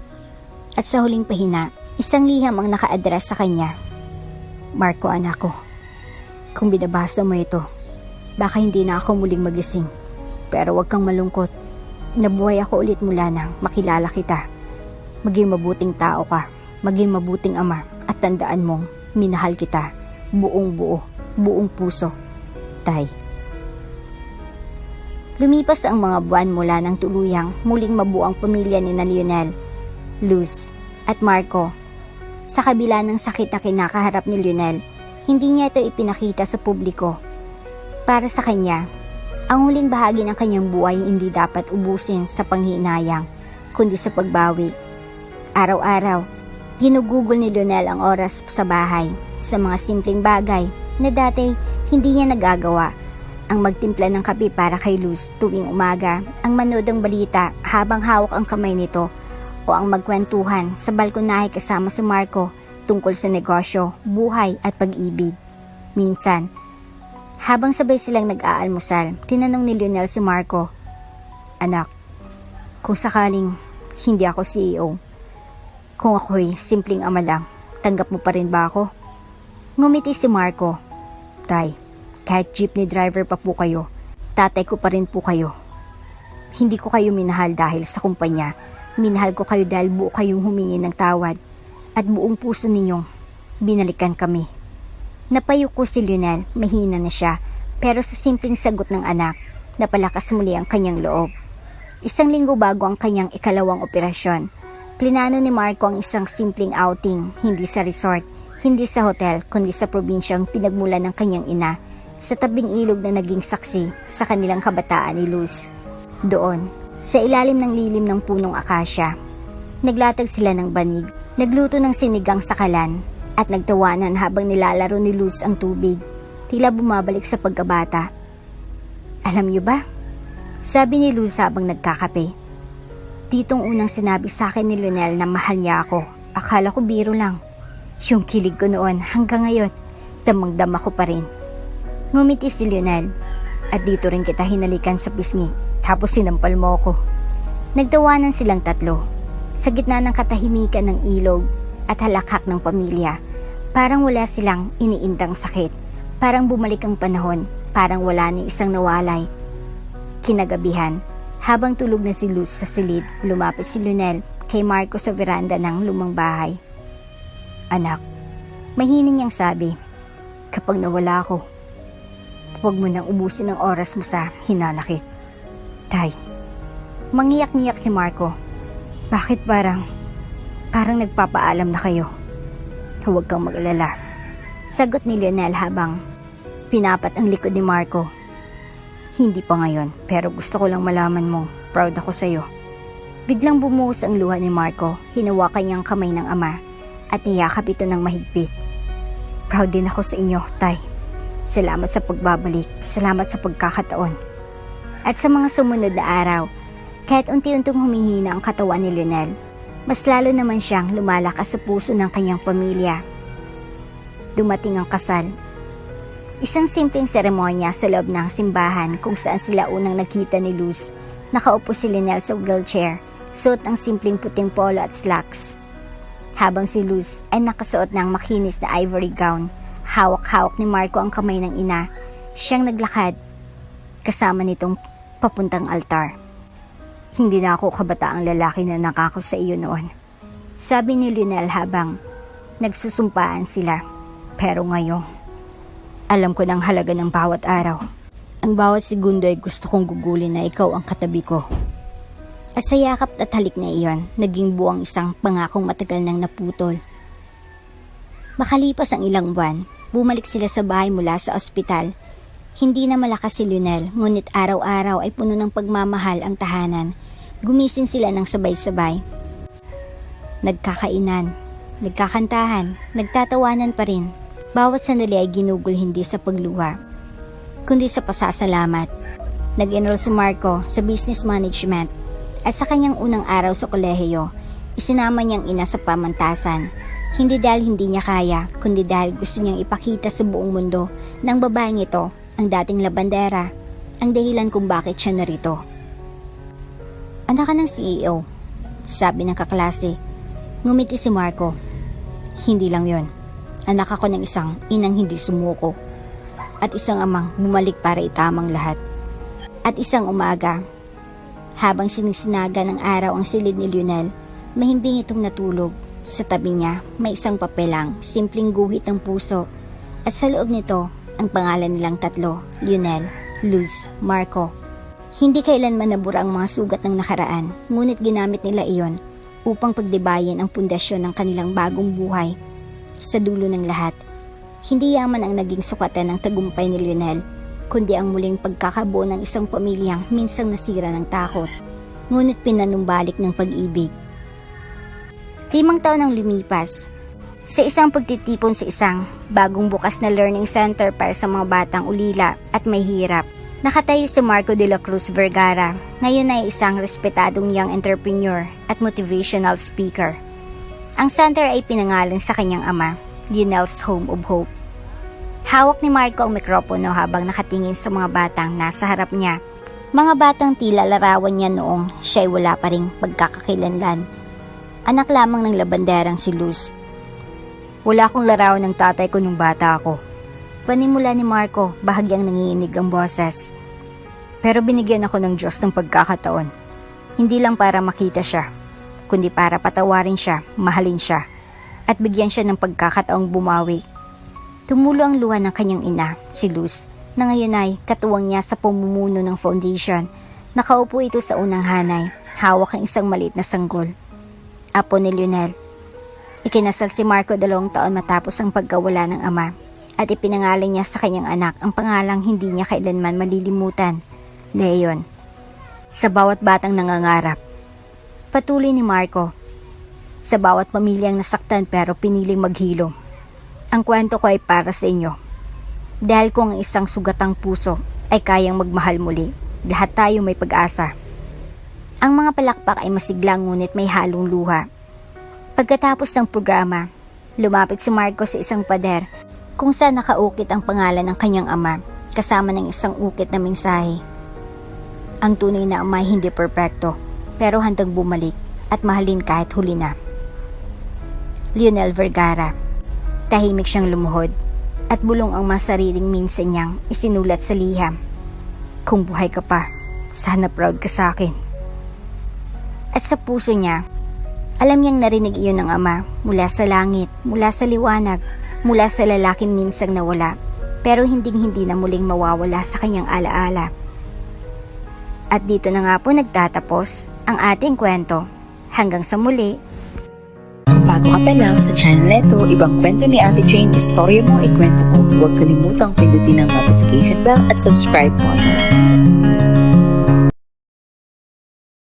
At sa huling pahina, isang liham ang naka-address sa kanya. Marco anak ko, kung binabasa mo ito, baka hindi na ako muling magising. Pero huwag kang malungkot. Nabuhay ako ulit mula nang makilala kita. Maging mabuting tao ka, maging mabuting ama, at tandaan mong minahal kita buong buo, buong puso. Tay. Lumipas ang mga buwan mula nang tuluyang muling mabuo ang pamilya ni Lionel, Luz, at Marco. Sa kabila ng sakit na kinakaharap ni Lionel, hindi niya ito ipinakita sa publiko. Para sa kanya, ang huling bahagi ng kanyang buhay hindi dapat ubusin sa panghihinayang, kundi sa pagbawi. Araw-araw, ginugugol ni Lionel ang oras sa bahay sa mga simpleng bagay na dati hindi niya nagagawa. Ang magtimpla ng kape para kay Luz tuwing umaga, ang manood ng balita habang hawak ang kamay nito, o ang magkwentuhan sa balkonahe kasama si Marco tungkol sa negosyo, buhay at pag-ibig. Minsan, habang sabay silang nag-aalmusal, tinanong ni Lionel si Marco, "Anak, kung sakaling hindi ako CEO, kung ako'y simpleng ama lang, tanggap mo pa rin ba ako?" Ngumiti si Marco, "Tay, kahit jeepney driver pa po kayo, tatay ko pa rin po kayo. Hindi ko kayo minahal dahil sa kumpanya. Minahal ko kayo dahil buo kayong humingi ng tawad at buong puso ninyong binalikan kami." Napayuko si Lionel, mahina na siya, pero sa simpleng sagot ng anak, napalakas muli ang kanyang loob. Isang linggo bago ang kanyang ikalawang operasyon, plinano ni Marco ang isang simpleng outing, hindi sa resort, hindi sa hotel, kundi sa probinsyang pinagmulan ng kanyang ina, sa tabing ilog na naging saksi sa kanilang kabataan ni Luz. Doon, sa ilalim ng lilim ng punong akasya, naglatag sila ng banig, nagluto ng sinigang sa kalan, at nagtawanan habang nilalaro ni Luz ang tubig, tila bumabalik sa pagkabata. "Alam niyo ba?" sabi ni Luz habang nagkakape. "Ditong unang sinabi sa akin ni Lionel na mahal niya ako. Akala ko biro lang. Yung kilig ko noon hanggang ngayon, damang-dama ko pa rin." Ngumiti si Lionel, "At dito rin kita hinalikan sa pisngi, tapos sinampal mo ko." Nagtawanan silang tatlo, sa gitna ng katahimikan ng ilog at halakhak ng pamilya. Parang wala silang iniindang sakit, parang bumalik ang panahon, parang wala ni isang nawalay. Kinagabihan, habang tulog na si Luz sa silid, lumapit si Lionel kay Marco sa veranda ng lumang bahay. "Anak," mahina niyang sabi, "kapag nawala ako, huwag mo nang ubusin ang oras mo sa hinanakit." "Tay." Mangiyak-ngiyak si Marco. "Bakit parang nagpapaalam na kayo?" "Huwag kang mag-alala," sagot ni Lionel habang pinapat ang likod ni Marco. "Hindi pa ngayon, pero gusto ko lang malaman mo, proud ako sa'yo." Biglang bumuhos ang luha ni Marco, hinawakan niyang kamay ng ama at niyakap ito ng mahigpit. "Proud din ako sa inyo, Tay. Salamat sa pagbabalik, salamat sa pagkakataon." At sa mga sumunod na araw, kahit unti-unting humihina ang katawan ni Lionel, mas lalo naman siyang lumalakas sa puso ng kanyang pamilya. Dumating ang kasal. Isang simpleng seremonya sa loob ng simbahan kung saan sila unang nakita ni Luz. Nakaupo si Lionel sa wheelchair, suot ang simpleng puting polo at slacks. Habang si Luz ay nakasuot ng makinis na ivory gown, hawak-hawak ni Marco ang kamay ng ina. Siyang naglakad kasama nitong papuntang altar. "Hindi na ako kabataang lalaki na nakako sa iyo noon," sabi ni Lionel habang nagsusumpaan sila. "Pero ngayon, alam ko ng halaga ng bawat araw. Ang bawat segundo ay gusto kong gugulin na ikaw ang katabi ko." At sa yakap at halik na iyon, naging buwang isang pangakong matagal nang naputol. Makalipas ang ilang buwan, bumalik sila sa bahay mula sa ospital. Hindi na malakas si Lionel, ngunit araw-araw ay puno ng pagmamahal ang tahanan. Gumising sila ng sabay-sabay. Nagkakainan, nagkakantahan, nagtatawanan pa rin. Bawat sandali ay ginugol hindi sa pagluha, kundi sa pasasalamat. Nag-enroll si Marco sa business management at sa kanyang unang araw sa kolehiyo, isinama niyang ina sa pamantasan. Hindi dahil hindi niya kaya, kundi dahil gusto niyang ipakita sa buong mundo ng babaeng ito, ang dating labandera, ang dahilan kung bakit siya narito. "Anak ka ng CEO," sabi ng kaklase. Ngumiti si Marco. "Hindi lang yon. Anak ako ng isang inang hindi sumuko at isang amang bumalik para itamang lahat." At isang umaga, habang sinisinaga ng araw ang silid ni Lionel, mahimbing itong natulog. Sa tabi niya, may isang papelang, simpleng guhit ng puso. At sa loob nito, ang pangalan nilang tatlo, Lionel, Luz, Marco. Hindi kailanman nabura ang mga sugat ng nakaraan, ngunit ginamit nila iyon upang pagdibayin ang pundasyon ng kanilang bagong buhay. Sa dulo ng lahat, hindi yaman ang naging sukatan ng tagumpay ni Lionel, kundi ang muling pagkakabuo ng isang pamilyang minsang nasira ng takot, ngunit pinanumbalik ng pag-ibig. 5 taon ang lumipas. Sa isang pagtitipon sa isang bagong bukas na learning center para sa mga batang ulila at may hirap, nakatayo si Marco de la Cruz Vergara. Ngayon ay isang respetadong young entrepreneur at motivational speaker. Ang center ay pinangalan sa kanyang ama, Lionel's Home of Hope. Hawak ni Marco ang mikropono habang nakatingin sa mga batang nasa harap niya. Mga batang tila larawan niya noong siya'y wala pa ring pagkakakilanlan. Anak lamang ng labanderang si Luz. Wala akong larawan ng tatay ko nung bata ako. Panimula ni Marco, bahagyang nanginginig ang boses. Pero binigyan ako ng Diyos ng pagkakataon. Hindi lang para makita siya, kundi para patawarin siya, mahalin siya, at bigyan siya ng pagkakataong bumawi. Tumulo ang luha ng kanyang ina, si Luz, na ngayon ay katuwang niya sa pamumuno ng foundation. Nakaupo ito sa unang hanay, hawak ang isang maliit na sanggol. Apo ni Lionel. Ikinasal si Marco 2 taon matapos ang pagkawala ng ama at ipinangalan niya sa kanyang anak ang pangalang hindi niya kailanman malilimutan, Leon. Sa bawat batang nangangarap. Patuloy ni Marco. Sa bawat pamilyang nasaktan pero piniling maghilom. Ang kwento ko ay para sa inyo. Dahil kung ang isang sugatang puso ay kayang magmahal muli, lahat tayo may pag-asa. Ang mga palakpak ay masiglang ngunit may halong luha. Pagkatapos ng programa, lumapit si Marco sa isang pader kung saan nakaukit ang pangalan ng kanyang ama kasama ng isang ukit na mensahe. Ang tunay na ama ay hindi perpekto pero handang bumalik at mahalin kahit huli na. Lionel Vergara. Tahimik siyang lumuhod at bulong ang masariling minsan niyang isinulat sa liham. Kung buhay ka pa, sana proud ka sa akin. At sa puso niya, alam niyang narinig iyon ng ama mula sa langit, mula sa liwanag, mula sa lalaking minsang nawala, pero hinding-hindi na muling mawawala sa kanyang alaala. At dito na nga po nagtatapos ang ating kwento. Hanggang sa muli. Kung bago ka pa lang sa channel neto, ibang kwento ni Ate Jane, istorya mo, ikwento ko. Huwag kalimutang pindutin ang notification bell at subscribe button.